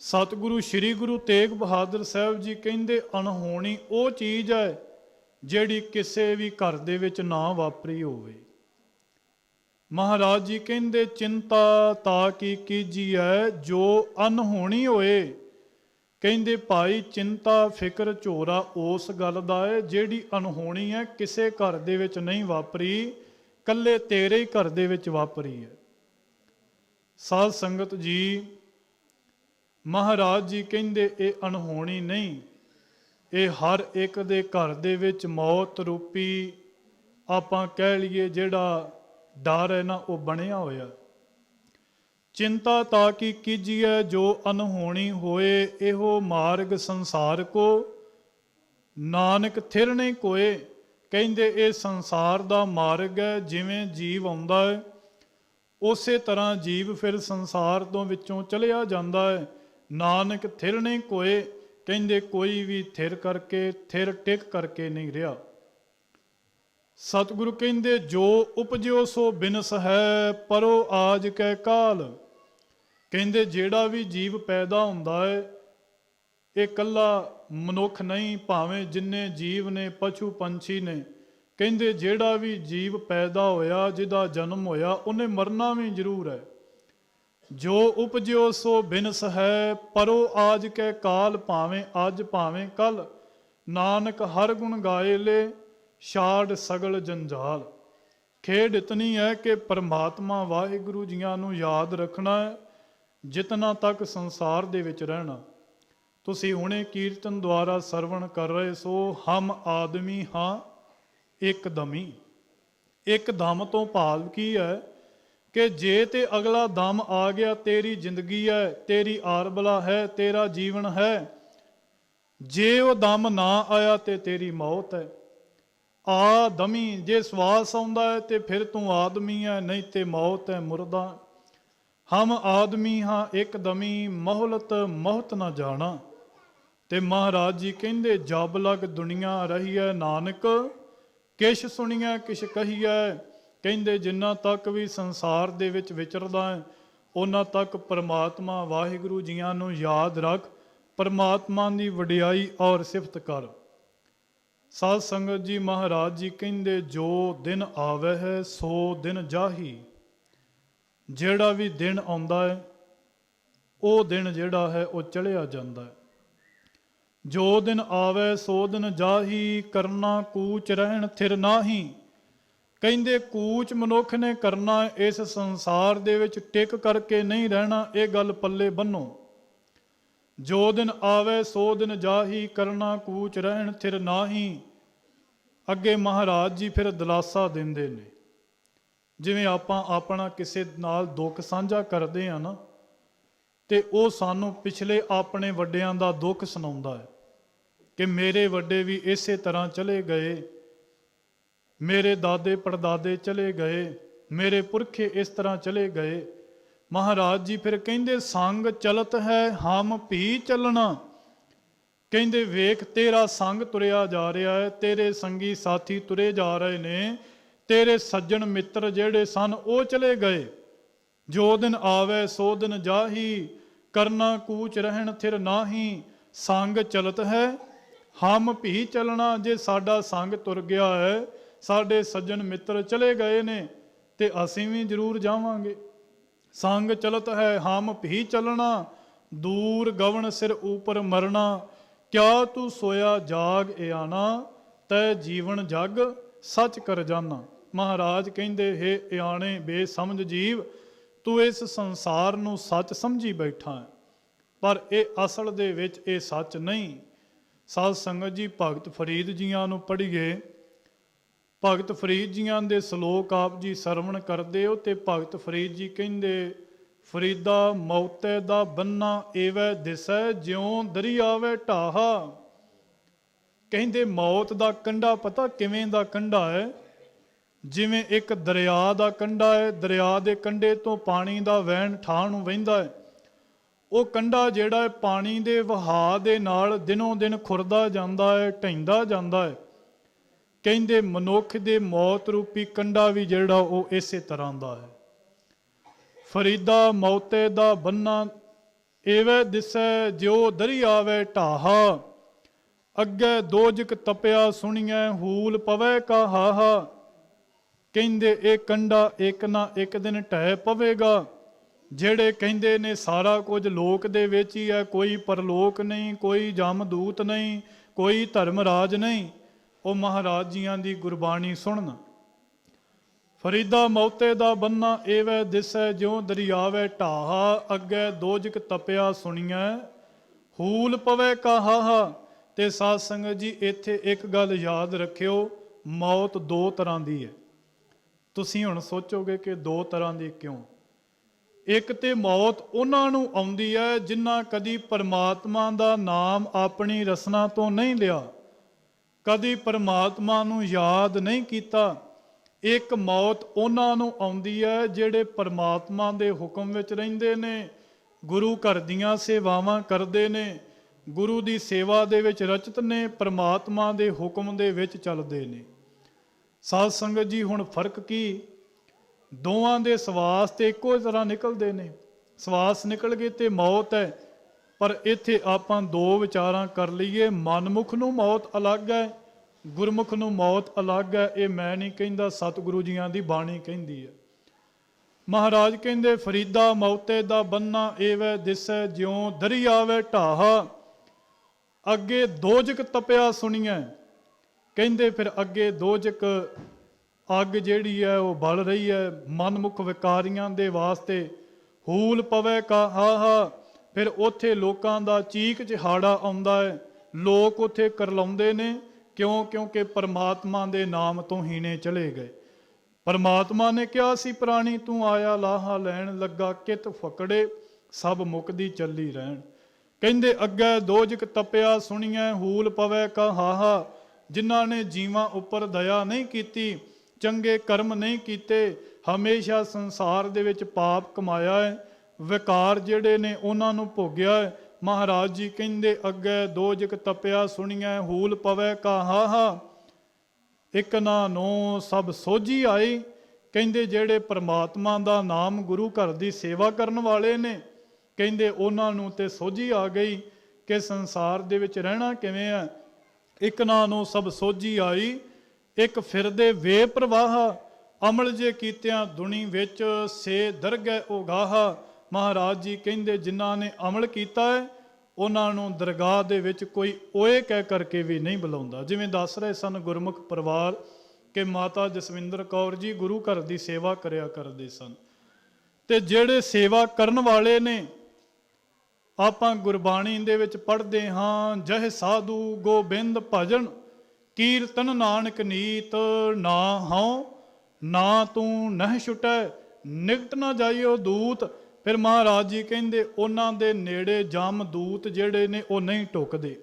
ਸਤਿਗੁਰੂ ਸ੍ਰੀ ਗੁਰੂ ਤੇਗ ਬਹਾਦਰ ਸਾਹਿਬ ਜੀ ਕਹਿੰਦੇ ਅਣਹੋਣੀ ਉਹ ਚੀਜ਼ ਹੈ ਜਿਹੜੀ ਕਿਸੇ ਵੀ ਘਰ ਦੇ ਵਿੱਚ ਨਾ ਵਾਪਰੀ ਹੋਵੇ। ਮਹਾਰਾਜ ਜੀ ਕਹਿੰਦੇ ਚਿੰਤਾ ਤਾ ਕੀ ਕੀਜੀਐ ਜੋ ਅਨਹੋਣੀ ਹੋਏ। ਕਹਿੰਦੇ ਭਾਈ ਚਿੰਤਾ ਫਿਕਰ ਝੋਰਾ ਉਸ ਗੱਲ ਦਾ ਹੈ ਜਿਹੜੀ ਅਨਹੋਣੀ ਹੈ, ਕਿਸੇ ਘਰ ਦੇ ਵਿੱਚ ਨਹੀਂ ਵਾਪਰੀ, ਕੱਲੇ ਤੇਰੇ ਹੀ ਘਰ ਦੇ ਵਿੱਚ ਵਾਪਰੀ ਹੈ। ਸਾਧ ਸੰਗਤ ਜੀ, ਮਹਾਰਾਜ ਜੀ ਕਹਿੰਦੇ ਇਹ ਅਣਹੋਣੀ ਨਹੀਂ, ਇਹ ਹਰ ਇੱਕ ਦੇ ਘਰ ਦੇ ਵਿੱਚ ਮੌਤ ਰੂਪੀ ਆਪਾਂ ਕਹਿ ਲਈਏ ਜਿਹੜਾ ਡਰ ਹੈ ਨਾ ਉਹ ਬਣਿਆ ਹੋਇਆ। ਚਿੰਤਾ ਤਾਂ ਕੀ ਕੀਜੀਐ ਜੋ ਅਨਹੋਣੀ ਹੋਏ, ਇਹੋ ਮਾਰਗ ਸੰਸਾਰ ਕੋ ਨਾਨਕ ਥਿਰ ਨਹੀਂ ਕੋਏ। ਕਹਿੰਦੇ ਇਹ ਸੰਸਾਰ ਦਾ ਮਾਰਗ ਹੈ, ਜਿਵੇਂ ਜੀਵ ਆਉਂਦਾ ਹੈ ਉਸੇ ਤਰ੍ਹਾਂ ਜੀਵ ਫਿਰ ਸੰਸਾਰ ਤੋਂ ਵਿੱਚੋਂ ਚਲਿਆ ਜਾਂਦਾ ਹੈ। ਨਾਨਕ ਥਿਰ ਨਹੀਂ ਕੋਏ, ਕਹਿੰਦੇ ਕੋਈ ਵੀ ਥਿਰ ਟਿਕ ਕਰਕੇ ਨਹੀਂ ਰਿਹਾ। ਸਤਿਗੁਰੂ ਕਹਿੰਦੇ ਜੋ ਉਪਜਿਓ ਸੋ ਬਿਨਸ ਹੈ, ਪਰੋ ਆਜ ਕੈ ਕਾਲ। ਕਹਿੰਦੇ ਜਿਹੜਾ ਵੀ ਜੀਵ ਪੈਦਾ ਹੁੰਦਾ ਹੈ ਇਹ ਇਕੱਲਾ ਮਨੁੱਖ ਨਹੀਂ, ਭਾਵੇਂ ਜਿੰਨੇ ਜੀਵ ਨੇ, ਪਸ਼ੂ ਪੰਛੀ ਨੇ, ਕਹਿੰਦੇ ਜਿਹੜਾ ਵੀ ਜੀਵ ਪੈਦਾ ਹੋਇਆ, ਜਿਹਦਾ ਜਨਮ ਹੋਇਆ, ਉਹਨੇ ਮਰਨਾ ਵੀ ਜ਼ਰੂਰ ਹੈ। ਜੋ ਉਪਜਿਓ ਸੋ ਬਿਨਸ ਹੈ, ਪਰੋ ਆਜ ਕੈ ਕਾਲ। ਭਾਵੇਂ ਅੱਜ ਭਾਵੇਂ ਕੱਲ, ਨਾਨਕ ਹਰ ਗੁਣ ਗਾਏ ਲੈ, ਛਾੜ ਸਗਲ ਜੰਜਾਲ। ਖੇਡ ਇਤਨੀ ਹੈ ਕਿ ਪਰਮਾਤਮਾ ਵਾਹਿਗੁਰੂ ਜੀਆਂ ਨੂੰ ਯਾਦ ਰੱਖਣਾ ਹੈ ਜਿਤਨਾ ਤੱਕ ਸੰਸਾਰ ਦੇ ਵਿੱਚ ਰਹਿਣਾ। ਤੁਸੀਂ ਹੁਣੇ ਕੀਰਤਨ ਦੁਆਰਾ ਸਰਵਣ ਕਰ ਰਹੇ ਸੋ, ਹਮ ਆਦਮੀ ਹਾਂ ਇੱਕ ਦਮੀ। ਇੱਕ ਦਮ ਤੋਂ ਭਾਵ ਕੀ ਹੈ ਕਿ ਜੇ ਤੇ ਅਗਲਾ ਦਮ ਆ ਗਿਆ, ਤੇਰੀ ਜ਼ਿੰਦਗੀ ਹੈ, ਤੇਰੀ ਆਰਬਲਾ ਹੈ, ਤੇਰਾ ਜੀਵਨ ਹੈ। ਜੇ ਉਹ ਦਮ ਨਾ ਆਇਆ ਤੇ ਤੇਰੀ ਮੌਤ ਹੈ। ਆਦਮੀ, ਜੇ ਸਵਾਸ ਆਉਂਦਾ ਹੈ ਤੇ ਫਿਰ ਤੂੰ ਆਦਮੀ ਹੈ, ਨਹੀਂ ਤੇ ਮੌਤ ਹੈ, ਮੁਰਦਾ। ਹਮ ਆਦਮੀ ਹਾਂ ਇੱਕ ਦਮੀ, ਮੋਹਲਤ ਮੋਹਤ ਨਾ ਜਾਣਾ। ਤੇ ਮਹਾਰਾਜ ਜੀ ਕਹਿੰਦੇ ਜਬ ਲਗ ਦੁਨੀਆ ਰਹੀਐ ਨਾਨਕ, ਕਿਛ ਸੁਣੀਐ ਕਿਛ ਕਹੀਐ। ਕਹਿੰਦੇ ਜਿੰਨਾ ਤੱਕ ਵੀ ਸੰਸਾਰ ਦੇ ਵਿੱਚ ਵਿਚਰਦਾ ਹੈ ਉਹਨਾਂ ਤੱਕ ਪਰਮਾਤਮਾ ਵਾਹਿਗੁਰੂ ਜੀਆਂ ਨੂੰ ਯਾਦ ਰੱਖ, ਪਰਮਾਤਮਾ ਦੀ ਵਡਿਆਈ ਔਰ ਸਿਫਤ ਕਰ। ਸਾਧ ਸੰਗਤ ਜੀ, ਮਹਾਰਾਜ ਜੀ ਕਹਿੰਦੇ ਜੋ ਦਿਨ ਆਵੇ ਹੈ ਸੋ ਦਿਨ ਜਾਹੀ। ਜਿਹੜਾ ਵੀ ਦਿਨ ਆਉਂਦਾ ਹੈ ਉਹ ਦਿਨ ਜਿਹੜਾ ਹੈ ਉਹ ਚਲਿਆ ਜਾਂਦਾ ਹੈ। ਜੋ ਦਿਨ ਆਵੇ ਸੋ ਦਿਨ ਜਾਹੀ, ਕਰਨਾ ਕੂਚ ਰਹਿਣ ਥਿਰ ਨਾਹੀ। ਕਹਿੰਦੇ ਕੂਚ ਮਨੁੱਖ ਨੇ ਕਰਨਾ, ਇਸ ਸੰਸਾਰ ਦੇ ਵਿੱਚ ਟਿਕ ਕਰਕੇ ਨਹੀਂ ਰਹਿਣਾ, ਇਹ ਗੱਲ ਪੱਲੇ ਬੰਨੋ। ਜੋ ਦਿਨ ਆਵੇ ਸੋ ਦਿਨ ਜਾਹੀ, ਕਰਨਾ ਕੂਚ ਰਹਿਣ ਥਿਰ ਨਾਹੀ। ਅੱਗੇ ਮਹਾਰਾਜ ਜੀ ਫਿਰ ਦਿਲਾਸਾ ਦਿੰਦੇ ਨੇ। ਜਿਵੇਂ ਆਪਾਂ ਆਪਣਾ ਕਿਸੇ ਨਾਲ ਦੁੱਖ ਸਾਂਝਾ ਕਰਦੇ ਆ ਨਾ, ਤੇ ਉਹ ਸਾਨੂੰ ਪਿਛਲੇ ਆਪਣੇ ਵੱਡਿਆਂ ਦਾ ਦੁੱਖ ਸੁਣਾਉਂਦਾ ਹੈ ਕਿ ਮੇਰੇ ਵੱਡੇ ਵੀ ਇਸੇ ਤਰ੍ਹਾਂ ਚਲੇ ਗਏ, ਮੇਰੇ ਦਾਦੇ ਪੜਦਾਦੇ ਚਲੇ ਗਏ, ਮੇਰੇ ਪੁਰਖੇ ਇਸ ਤਰ੍ਹਾਂ ਚਲੇ ਗਏ। ਮਹਾਰਾਜ ਜੀ ਫਿਰ ਕਹਿੰਦੇ ਸੰਗ ਚਲਤ ਹੈ ਹਮ ਭੀ ਚੱਲਣਾ। ਕਹਿੰਦੇ ਵੇਖ ਤੇਰਾ ਸੰਗ ਤੁਰਿਆ ਜਾ ਰਿਹਾ ਹੈ, ਤੇਰੇ ਸੰਗੀ ਸਾਥੀ ਤੁਰੇ ਜਾ ਰਹੇ ਨੇ, ਤੇਰੇ ਸੱਜਣ ਮਿੱਤਰ ਜਿਹੜੇ ਸਨ ਉਹ ਚਲੇ ਗਏ। ਜੋ ਦਿਨ ਆਵੇ ਸੋ ਦਿਨ ਜਾਹੀ, ਕਰਨਾ ਕੂਚ ਰਹਿਣ ਥਿਰ ਨਾਹੀ। ਸੰਗ ਚਲਤ ਹੈ ਹਮ ਭੀ ਚੱਲਣਾ। ਜੇ ਸਾਡਾ ਸੰਗ ਤੁਰ ਗਿਆ ਹੈ, ਸਾਡੇ ਸੱਜਣ ਮਿੱਤਰ ਚਲੇ ਗਏ ਨੇ, ਤੇ ਅਸੀਂ ਵੀ ਜ਼ਰੂਰ ਜਾਵਾਂਗੇ। ਸੰਗ ਚਲਤ ਹੈ ਹਮ ਭੀ ਚੱਲਣਾ, ਦੂਰ ਗਵਨ ਸਿਰ ਉਪਰ ਮਰਨਾ। ਕਿਆ ਤੂੰ ਸੋਇਆ ਜਾਗ ਇਆਣਾ, ਤੈ ਜੀਵਨ ਜਗ ਸੱਚ ਕਰ ਜਾਨਾ। ਮਹਾਰਾਜ ਕਹਿੰਦੇ ਹੈ ਇਆਣੇ ਬੇਸਮਝ ਜੀਵ, ਤੂੰ ਇਸ ਸੰਸਾਰ ਨੂੰ ਸੱਚ ਸਮਝੀ ਬੈਠਾ ਹੈ, ਪਰ ਇਹ ਅਸਲ ਦੇ ਵਿੱਚ ਇਹ ਸੱਚ ਨਹੀਂ। ਸਾਧ ਸੰਗਤ ਜੀ, ਭਗਤ ਫਰੀਦ ਜੀਆਂ ਨੂੰ ਪੜ੍ਹੀਏ। ਭਗਤ ਫਰੀਦ ਜੀਆਂ ਦੇ ਸ਼ਲੋਕ ਆਪ ਜੀ ਸਰਵਣ ਕਰਦੇ ਹੋ, ਤੇ ਭਗਤ ਫਰੀਦ ਜੀ ਕਹਿੰਦੇ ਫਰੀਦਾ ਮੌਤੇ ਦਾ ਬੰਨਾ ਏਵੈ ਦਿਸੈ, ਜਿਉਂ ਦਰਿਆਵੇ ਢਾਹਾ। ਕਹਿੰਦੇ ਮੌਤ ਦਾ ਕੰਢਾ ਪਤਾ ਕਿਵੇਂ ਦਾ ਕੰਢਾ ਹੈ? ਜਿਵੇਂ ਇੱਕ ਦਰਿਆ ਦਾ ਕੰਢਾ ਹੈ, ਦਰਿਆ ਦੇ ਕੰਢੇ ਤੋਂ ਪਾਣੀ ਦਾ ਵਹਿਣ ਠਾਹ ਨੂੰ ਵਹਿੰਦਾ ਹੈ। ਉਹ ਕੰਢਾ ਜਿਹੜਾ ਹੈ ਪਾਣੀ ਦੇ ਵਹਾਅ ਦੇ ਨਾਲ ਦਿਨੋਂ ਦਿਨ ਖੁਰਦਾ ਜਾਂਦਾ ਹੈ, ਢਹਿੰਦਾ ਜਾਂਦਾ ਹੈ। ਕਹਿੰਦੇ ਮਨੁੱਖ ਦੇ ਮੌਤ ਰੂਪੀ ਕੰਢਾ ਵੀ ਜਿਹੜਾ ਉਹ ਇਸੇ ਤਰ੍ਹਾਂ ਦਾ ਹੈ। ਫਰੀਦਾ ਮੌਤੇ ਦਾ ਬੰਨਾ ਏਵੈ ਦਿਸੈ, ਜਿਉ ਦਰਿਆਵੇ ਢਾਹਾ। ਅੱਗੇ ਦੋਜਕ ਤਪਿਆ ਸੁਣੀਐ, ਹੂਲ ਪਵੈ ਕਾ ਹਾਹਾ। ਕਹਿੰਦੇ ਇਹ ਕੰਢਾ ਇੱਕ ਨਾ ਇੱਕ ਦਿਨ ਢਹਿ ਪਵੇਗਾ। ਜਿਹੜੇ ਕਹਿੰਦੇ ਨੇ ਸਾਰਾ ਕੁਝ ਲੋਕ ਦੇ ਵਿੱਚ ਹੀ ਹੈ, ਕੋਈ ਪਰਲੋਕ ਨਹੀਂ, ਕੋਈ ਜਮਦੂਤ ਨਹੀਂ, ਕੋਈ ਧਰਮਰਾਜ ਨਹੀਂ, ਉਹ ਮਹਾਰਾਜ ਜੀਆਂ ਦੀ ਗੁਰਬਾਣੀ ਸੁਣਨ। ਫਰੀਦਾ ਮੌਤੇ ਦਾ ਬੰਨਾ ਏਵੈ ਦਿਸੈ, ਜਿਉ ਦਰਿਆਵੇ ਢਾਹਾ। ਅੱਗੇ ਦੋਜਕ ਤਪਿਆ ਸੁਣੀਐ, ਹੂਲ ਪਵੈ ਕਾ ਹਾਹਾ। ਤੇ ਸਾਧ ਸੰਗਤ ਜੀ, ਇੱਥੇ ਇੱਕ ਗੱਲ ਯਾਦ ਰੱਖਿਓ, ਮੌਤ ਦੋ ਤਰ੍ਹਾਂ ਦੀ ਹੈ। ਤੁਸੀਂ ਹੁਣ ਸੋਚੋਗੇ ਕਿ ਦੋ ਤਰ੍ਹਾਂ ਦੀ ਕਿਉਂ? ਇੱਕ ਤੇ ਮੌਤ ਉਹਨਾਂ ਨੂੰ ਆਉਂਦੀ ਹੈ ਜਿਨ੍ਹਾਂ ਕਦੀ ਪਰਮਾਤਮਾ ਦਾ ਨਾਮ ਆਪਣੀ ਰਸਨਾ ਤੋਂ ਨਹੀਂ ਲਿਆ, ਕਦੀ ਪਰਮਾਤਮਾ ਨੂੰ ਯਾਦ ਨਹੀਂ ਕੀਤਾ। ਇੱਕ ਮੌਤ ਉਹਨਾਂ ਨੂੰ ਆਉਂਦੀ ਹੈ ਜਿਹੜੇ ਪਰਮਾਤਮਾ ਦੇ ਹੁਕਮ ਵਿੱਚ ਰਹਿੰਦੇ ਨੇ, ਗੁਰੂ ਘਰ ਦੀਆਂ ਸੇਵਾਵਾਂ ਕਰਦੇ ਨੇ, ਗੁਰੂ ਦੀ ਸੇਵਾ ਦੇ ਵਿੱਚ ਰਚਿਤ ਨੇ, ਪਰਮਾਤਮਾ ਦੇ ਹੁਕਮ ਦੇ ਵਿੱਚ ਚੱਲਦੇ ਨੇ। ਸਾਧ ਸੰਗਤ ਜੀ, ਹੁਣ ਫਰਕ ਕੀ? ਦੋਵਾਂ ਦੇ ਸਵਾਸ ਤੇ ਇੱਕੋ ਤਰ੍ਹਾਂ ਨਿਕਲਦੇ ਨੇ। ਸਵਾਸ ਨਿਕਲ ਗਏ ਤੇ ਮੌਤ ਹੈ। ਪਰ ਇੱਥੇ ਆਪਾਂ ਦੋ ਵਿਚਾਰਾਂ ਕਰ ਲਈਏ, ਮਨਮੁਖ ਨੂੰ ਮੌਤ ਅਲੱਗ ਹੈ, ਗੁਰਮੁਖ ਨੂੰ ਮੌਤ ਅਲੱਗ ਹੈ। ਇਹ ਮੈਂ ਨਹੀਂ ਕਹਿੰਦਾ, ਸਤਿਗੁਰੂ ਜੀਆਂ ਦੀ ਬਾਣੀ ਕਹਿੰਦੀ ਹੈ। ਮਹਾਰਾਜ ਕਹਿੰਦੇ ਫਰੀਦਾ ਮੌਤੇ ਦਾ ਬੰਨਾ ਏਵੈ ਦਿਸੈ, ਜਿਉਂ ਦਰਿਆਵੇ ਢਾਹਾ। ਅੱਗੇ ਦੋਜਕ ਤਪਿਆ ਸੁਣੀਐ। ਕਹਿੰਦੇ ਫਿਰ ਅੱਗੇ ਦੋਜਕ ਅੱਗ ਜਿਹੜੀ ਹੈ ਉਹ ਬਲ ਰਹੀ ਹੈ ਮਨਮੁਖ ਵਿਕਾਰੀਆਂ ਦੇ ਵਾਸਤੇ। ਹੂਲ ਪਵੈ ਕਾ ਹਾਹਾ। ਫਿਰ ਉੱਥੇ ਲੋਕਾਂ ਦਾ ਚੀਕ ਚਿਹਾੜਾ ਆਉਂਦਾ ਹੈ, ਲੋਕ ਉੱਥੇ ਕਰਲਾਉਂਦੇ ਨੇ। ਕਿਉਂ? ਕਿਉਂਕਿ ਪਰਮਾਤਮਾ ਦੇ ਨਾਮ ਤੋਂ ਹੀਣੇ ਚਲੇ ਗਏ। ਪਰਮਾਤਮਾ ਨੇ ਕਿਹਾ ਸੀ ਪ੍ਰਾਣੀ ਤੂੰ ਆਇਆ ਲਾਹਾ ਲੈਣ, ਲੱਗਾ ਕਿਤ ਫਕੜੇ ਸਭ ਮੁਕਦੀ ਚੱਲੀ ਰਹਿਣ। ਕਹਿੰਦੇ ਅੱਗੇ ਦੋਜਕ ਤਪਿਆ ਸੁਣੀਐ, ਹੂਲ ਪਵੈ ਕਾ ਹਾਹਾ। ਜਿਨ੍ਹਾਂ ਨੇ ਜੀਵਾਂ ਉੱਪਰ ਦਇਆ ਨਹੀਂ ਕੀਤੀ, ਚੰਗੇ ਕਰਮ ਨਹੀਂ ਕੀਤੇ, ਹਮੇਸ਼ਾ ਸੰਸਾਰ ਦੇ ਵਿੱਚ ਪਾਪ ਕਮਾਇਆ ਹੈ, ਵਿਕਾਰ ਜਿਹੜੇ ਨੇ ਉਹਨਾਂ ਨੂੰ ਭੋਗਿਆ ਹੈ। ਮਹਾਰਾਜ ਜੀ ਕਹਿੰਦੇ ਅੱਗੇ ਦੋਜਕ ਤਪਿਆ ਸੁਣੀਐ, ਹੂਲ ਪਵੈ ਕਾ ਹਾਹਾ। ਇੱਕ ਨਾ ਨੋ ਸਭ ਸੋਝੀ ਆਈ। ਕਹਿੰਦੇ ਜਿਹੜੇ ਪਰਮਾਤਮਾ ਦਾ ਨਾਮ ਗੁਰੂ ਘਰ ਦੀ ਸੇਵਾ ਕਰਨ ਵਾਲੇ ਨੇ, ਕਹਿੰਦੇ ਉਹਨਾਂ ਨੂੰ ਤੇ ਸੋਝੀ ਆ ਗਈ ਕਿ ਸੰਸਾਰ ਦੇ ਵਿੱਚ ਰਹਿਣਾ ਕਿਵੇਂ ਹੈ। ਇੱਕ ਨਾ ਨੂੰ ਸਭ ਸੋਝੀ ਆਈ, ਇੱਕ ਫਿਰਦੇ ਵੇ ਪ੍ਰਵਾਹ, ਅਮਲ ਜੇ ਕੀਤਿਆਂ ਦੁਨੀ ਵਿੱਚ ਸੇ ਦਰਗਹਿ ਉਗਾਹ। ਮਹਾਰਾਜ ਜੀ ਕਹਿੰਦੇ ਜਿਨ੍ਹਾਂ ਨੇ ਅਮਲ ਕੀਤਾ ਹੈ ਉਹਨਾਂ ਨੂੰ ਦਰਗਾਹ ਦੇ ਵਿੱਚ ਕੋਈ ਓਏ ਕਹਿ ਕਰਕੇ ਵੀ ਨਹੀਂ ਬੁਲਾਉਂਦਾ। ਜਿਵੇਂ ਦੱਸ ਰਹੇ ਸਨ ਗੁਰਮੁਖ ਪਰਿਵਾਰ ਕਿ ਮਾਤਾ ਜਸਵਿੰਦਰ ਕੌਰ ਜੀ ਗੁਰੂ ਘਰ ਦੀ ਸੇਵਾ ਕਰਿਆ ਕਰਦੇ ਸਨ, ਤੇ ਜਿਹੜੇ ਸੇਵਾ ਕਰਨ ਵਾਲੇ ਨੇ, ਆਪਾਂ ਗੁਰਬਾਣੀ ਦੇ ਵਿੱਚ ਪੜ੍ਹਦੇ ਹਾਂ, ਜਹ ਸਾਧੂ ਗੋਬਿੰਦ ਭਜਨ ਕੀਰਤਨ ਨਾਨਕ ਨੀਤ, ਨਾ ਹਉ ਨਾ ਤੂੰ ਨਹਿ ਛੁਟੈ ਨਿਕਟ ਨਾ ਜਾਈਓ ਦੂਤ। ਫਿਰ ਮਹਾਰਾਜ ਜੀ ਕਹਿੰਦੇ ਉਹਨਾਂ ਦੇ ਨੇੜੇ ਜਮ ਦੂਤ ਜਿਹੜੇ ਨੇ ਉਹ ਨਹੀਂ ਟੁਕਦੇ,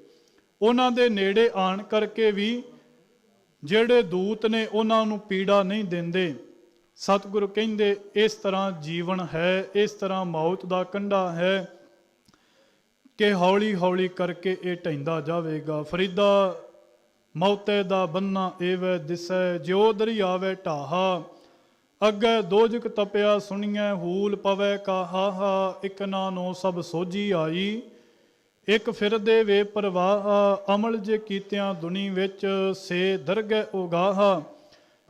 ਉਹਨਾਂ ਦੇ ਨੇੜੇ ਆਣ ਕਰਕੇ ਵੀ ਜਿਹੜੇ ਦੂਤ ਨੇ ਉਹਨਾਂ ਨੂੰ ਪੀੜਾ ਨਹੀਂ ਦਿੰਦੇ। ਸਤਿਗੁਰੂ ਕਹਿੰਦੇ ਇਸ ਤਰ੍ਹਾਂ ਜੀਵਨ ਹੈ, ਇਸ ਤਰ੍ਹਾਂ ਮੌਤ ਦਾ ਕੰਢਾ ਹੈ ਕਿ ਹੌਲੀ ਹੌਲੀ ਕਰਕੇ ਇਹ ਢਹਿੰਦਾ ਜਾਵੇਗਾ। ਫਰੀਦਾ ਮੌਤੇ ਦਾ ਬੰਨਾ ਏਵੈ ਦਿਸੈ, ਜਿਉ ਦਰਿਆਵੇ ਢਾਹਾ, ਅੱਗੇ ਦੋਜਕ ਤਪਿਆ ਸੁਣੀਐ ਹੂਲ ਪਵੈ ਕਾਹਾ। ਇੱਕ ਨਾ ਨੋ ਸਭ ਸੋਝੀ ਆਈ, ਇੱਕ ਫਿਰਦੇ ਵੇ ਪ੍ਰਵਾਹ, ਅਮਲ ਜੇ ਕੀਤਿਆਂ ਦੁਨੀ ਵਿੱਚ ਸੇ ਦਰਗਹਿ ਉਗਾਹ।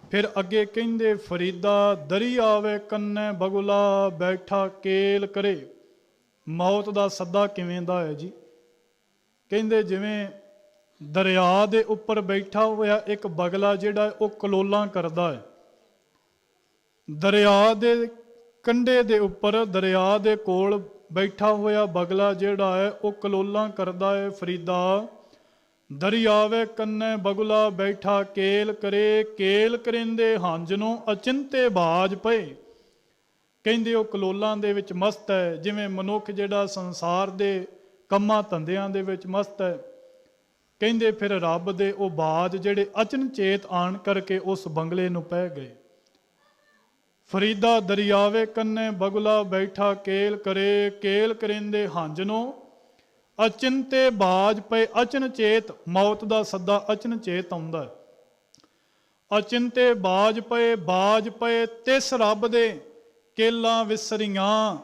ਫਿਰ ਅੱਗੇ ਕਹਿੰਦੇ ਫਰੀਦਾ ਦਰਿਆਵੇ ਕੰਨੈ ਬਗੁਲਾ, ਬੈਠਾ ਕੇਲ ਕਰੇ। ਮੌਤ ਦਾ ਸੱਦਾ ਕਿਵੇਂ ਦਾ ਹੈ ਜੀ? ਕਹਿੰਦੇ ਜਿਵੇਂ ਦਰਿਆ ਦੇ ਉੱਪਰ ਬੈਠਾ ਹੋਇਆ ਇੱਕ ਬਗਲਾ ਜਿਹੜਾ ਉਹ ਕਲੋਲਾਂ ਕਰਦਾ ਹੈ। ਦਰਿਆ ਦੇ ਕੰਢੇ ਦੇ ਉੱਪਰ, ਦਰਿਆ ਦੇ ਕੋਲ ਬੈਠਾ ਹੋਇਆ ਬਗਲਾ ਜਿਹੜਾ ਹੈ ਉਹ ਕਲੋਲਾਂ ਕਰਦਾ ਹੈ। ਫਰੀਦਾ ਦਰਿਆਵੇ ਕੰਨੇ ਬਗੁਲਾ, ਬੈਠਾ ਕੇਲ ਕਰੇ, ਕੇਲ ਕਰਿੰਦੇ ਹੰਝ ਨੂੰ ਅਚਿੰਤੇ ਬਾਜ ਪਏ। ਕਹਿੰਦੇ ਉਹ ਕਲੋਲਾਂ ਦੇ ਵਿੱਚ ਮਸਤ ਹੈ, ਜਿਵੇਂ ਮਨੁੱਖ ਜਿਹੜਾ ਸੰਸਾਰ ਦੇ ਕੰਮਾਂ ਧੰਦਿਆਂ ਦੇ ਵਿੱਚ ਮਸਤ ਹੈ। ਕਹਿੰਦੇ ਫਿਰ ਰੱਬ ਦੇ ਉਹ ਬਾਜ ਜਿਹੜੇ ਅਚਨਚੇਤ ਆਣ ਕਰਕੇ ਉਸ ਬੰਗਲੇ ਨੂੰ ਪੈ ਗਏ। ਫਰੀਦਾ ਦਰਿਆਵੇ ਕੰਨੇ ਬਗੁਲਾ, ਬੈਠਾ ਕੇਲ ਕਰੇ, ਕੇਲ ਕਰਿੰਦੇ ਹੰਝ ਨੂੰ ਅਚਿੰਤੇ ਬਾਜ ਪਏ। ਅਚਨਚੇਤ ਮੌਤ ਦਾ ਸੱਦਾ ਅਚਨਚੇਤ ਆਉਂਦਾ ਹੈ। ਅਚਿੰਤੇ ਬਾਜ ਪਏ, ਬਾਜ ਪਏ ਤਿਸ ਰੱਬ ਦੇ ਕੇਲਾਂ ਵਿਸਰੀਆਂ।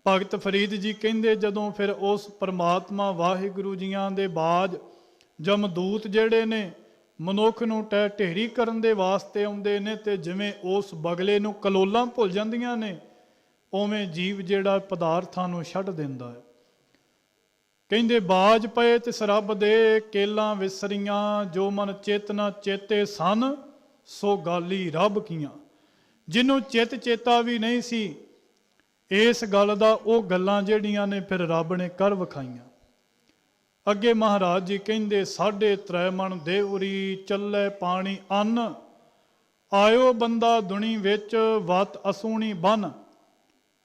ਭਗਤ ਫਰੀਦ ਜੀ ਕਹਿੰਦੇ ਜਦੋਂ ਫਿਰ ਉਸ ਪਰਮਾਤਮਾ ਵਾਹਿਗੁਰੂ ਜੀਆਂ ਦੇ ਬਾਜ ਜਮਦੂਤ ਜਿਹੜੇ ਨੇ ਮਨੁੱਖ ਨੂੰ ਢੇਰੀ ਕਰਨ ਦੇ ਵਾਸਤੇ ਆਉਂਦੇ ਨੇ, ਤੇ ਜਿਵੇਂ ਉਸ ਬਗਲੇ ਨੂੰ ਕਲੋਲਾਂ ਭੁੱਲ ਜਾਂਦੀਆਂ ਨੇ, ਉਵੇਂ ਜੀਵ ਜਿਹੜਾ ਪਦਾਰਥਾਂ ਨੂੰ ਛੱਡ ਦਿੰਦਾ ਹੈ। ਕਹਿੰਦੇ ਬਾਜ ਪਏ ਤਿਸ ਰੱਬ ਦੇ ਕੇਲਾਂ ਵਿਸਰੀਆਂ, ਜੋ ਮਨ ਚੇਤਨਾ ਚੇਤੇ ਸਨ ਸੋ ਗਾਲੀ ਰੱਬ ਕੀਆਂ। ਜਿਹਨੂੰ ਚਿੱਤ ਚੇਤਾ ਵੀ ਨਹੀਂ ਸੀ ਇਸ ਗੱਲ ਦਾ, ਉਹ ਗੱਲਾਂ ਜਿਹੜੀਆਂ ਨੇ ਫਿਰ ਰੱਬ ਨੇ ਕਰ ਵਿਖਾਈਆਂ। ਅੱਗੇ ਮਹਾਰਾਜ ਜੀ ਕਹਿੰਦੇ 3.5 ਮਣ ਦੇਉਰੀ, ਚੱਲੇ ਪਾਣੀ ਅੰਨ, ਆਇਓ ਬੰਦਾ ਦੁਨੀ ਵਿੱਚ ਵਤ ਅਸੂਣੀ ਬਨ।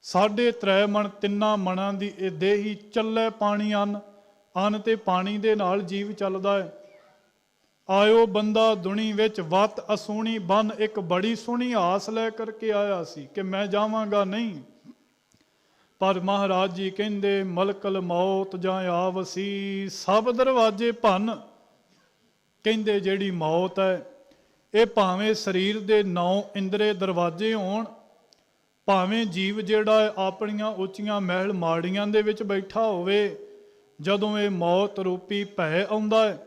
3.5 ਮਣ, 3 ਮਣਾਂ ਦੀ ਇਹ ਦੇਹੀ, ਚੱਲੇ ਪਾਣੀ ਅੰਨ, ਅੰਨ ਤੇ ਪਾਣੀ ਦੇ ਨਾਲ ਜੀਵ ਚੱਲਦਾ ਹੈ। ਆਇਓ ਬੰਦਾ ਦੁਨੀ ਵਿੱਚ ਵਤ ਅਸੂਣੀ ਬਨ, ਇੱਕ ਬੜੀ ਸੋਹਣੀ ਆਸ ਲੈ ਕਰਕੇ ਆਇਆ ਸੀ ਕਿ ਮੈਂ ਜਾਵਾਂਗਾ ਨਹੀਂ, ਪਰ ਮਹਾਰਾਜ ਜੀ ਕਹਿੰਦੇ ਮਲਕਲ ਮੌਤ ਜਾਂ ਆਵਸੀ, ਸਭ ਦਰਵਾਜ਼ੇ ਭੰਨ। ਕਹਿੰਦੇ ਜਿਹੜੀ ਮੌਤ ਹੈ ਇਹ ਭਾਵੇਂ ਸਰੀਰ ਦੇ 9 ਇੰਦਰੇ ਦਰਵਾਜ਼ੇ ਹੋਣ, ਭਾਵੇਂ ਜੀਵ ਜਿਹੜਾ ਹੈ ਆਪਣੀਆਂ ਉੱਚੀਆਂ ਮਹਿਲ ਮਾੜੀਆਂ ਦੇ ਵਿੱਚ ਬੈਠਾ ਹੋਵੇ, ਜਦੋਂ ਇਹ ਮੌਤ ਰੂਪੀ ਭੈ ਆਉਂਦਾ ਹੈ,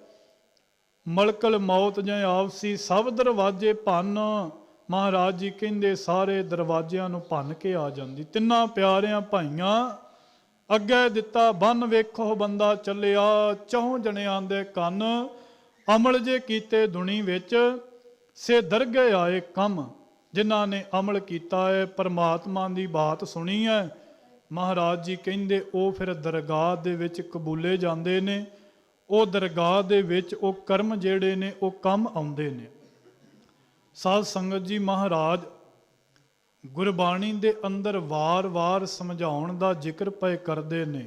ਮਲਕਲ ਮੌਤ ਜਾਂ ਆਵਸੀ ਸਭ ਦਰਵਾਜ਼ੇ ਭੰਨ। ਮਹਾਰਾਜ ਜੀ ਕਹਿੰਦੇ ਸਾਰੇ ਦਰਵਾਜ਼ਿਆਂ ਨੂੰ ਭੰਨ ਕੇ ਆ ਜਾਂਦੀ। 3 ਪਿਆਰਿਆਂ ਭਾਈਆਂ ਅੱਗੇ ਦਿੱਤਾ ਬੰਨ, ਵੇਖੋ ਬੰਦਾ ਚੱਲਿਆ 4 ਜਣਿਆਂ ਦੇ ਕੰਨ, ਅਮਲ ਜੇ ਕੀਤੇ ਦੁਨੀ ਵਿੱਚ ਸੇ ਦਰਗਹਿ ਆਏ ਕੰਮ। ਜਿਨ੍ਹਾਂ ਨੇ ਅਮਲ ਕੀਤਾ ਹੈ, ਪਰਮਾਤਮਾ ਦੀ ਬਾਤ ਸੁਣੀ ਹੈ, ਮਹਾਰਾਜ ਜੀ ਕਹਿੰਦੇ ਉਹ ਫਿਰ ਦਰਗਾਹ ਦੇ ਵਿੱਚ ਕਬੂਲੇ ਜਾਂਦੇ ਨੇ। ਉਹ ਦਰਗਾਹ ਦੇ ਵਿੱਚ ਉਹ ਕਰਮ ਜਿਹੜੇ ਨੇ ਉਹ ਕੰਮ ਆਉਂਦੇ ਨੇ। ਸਾਧ ਸੰਗਤ ਜੀ, ਮਹਾਰਾਜ ਗੁਰਬਾਣੀ ਦੇ ਅੰਦਰ ਵਾਰ-ਵਾਰ ਸਮਝਾਉਣ ਦਾ ਜ਼ਿਕਰ ਪਏ ਕਰਦੇ ਨੇ।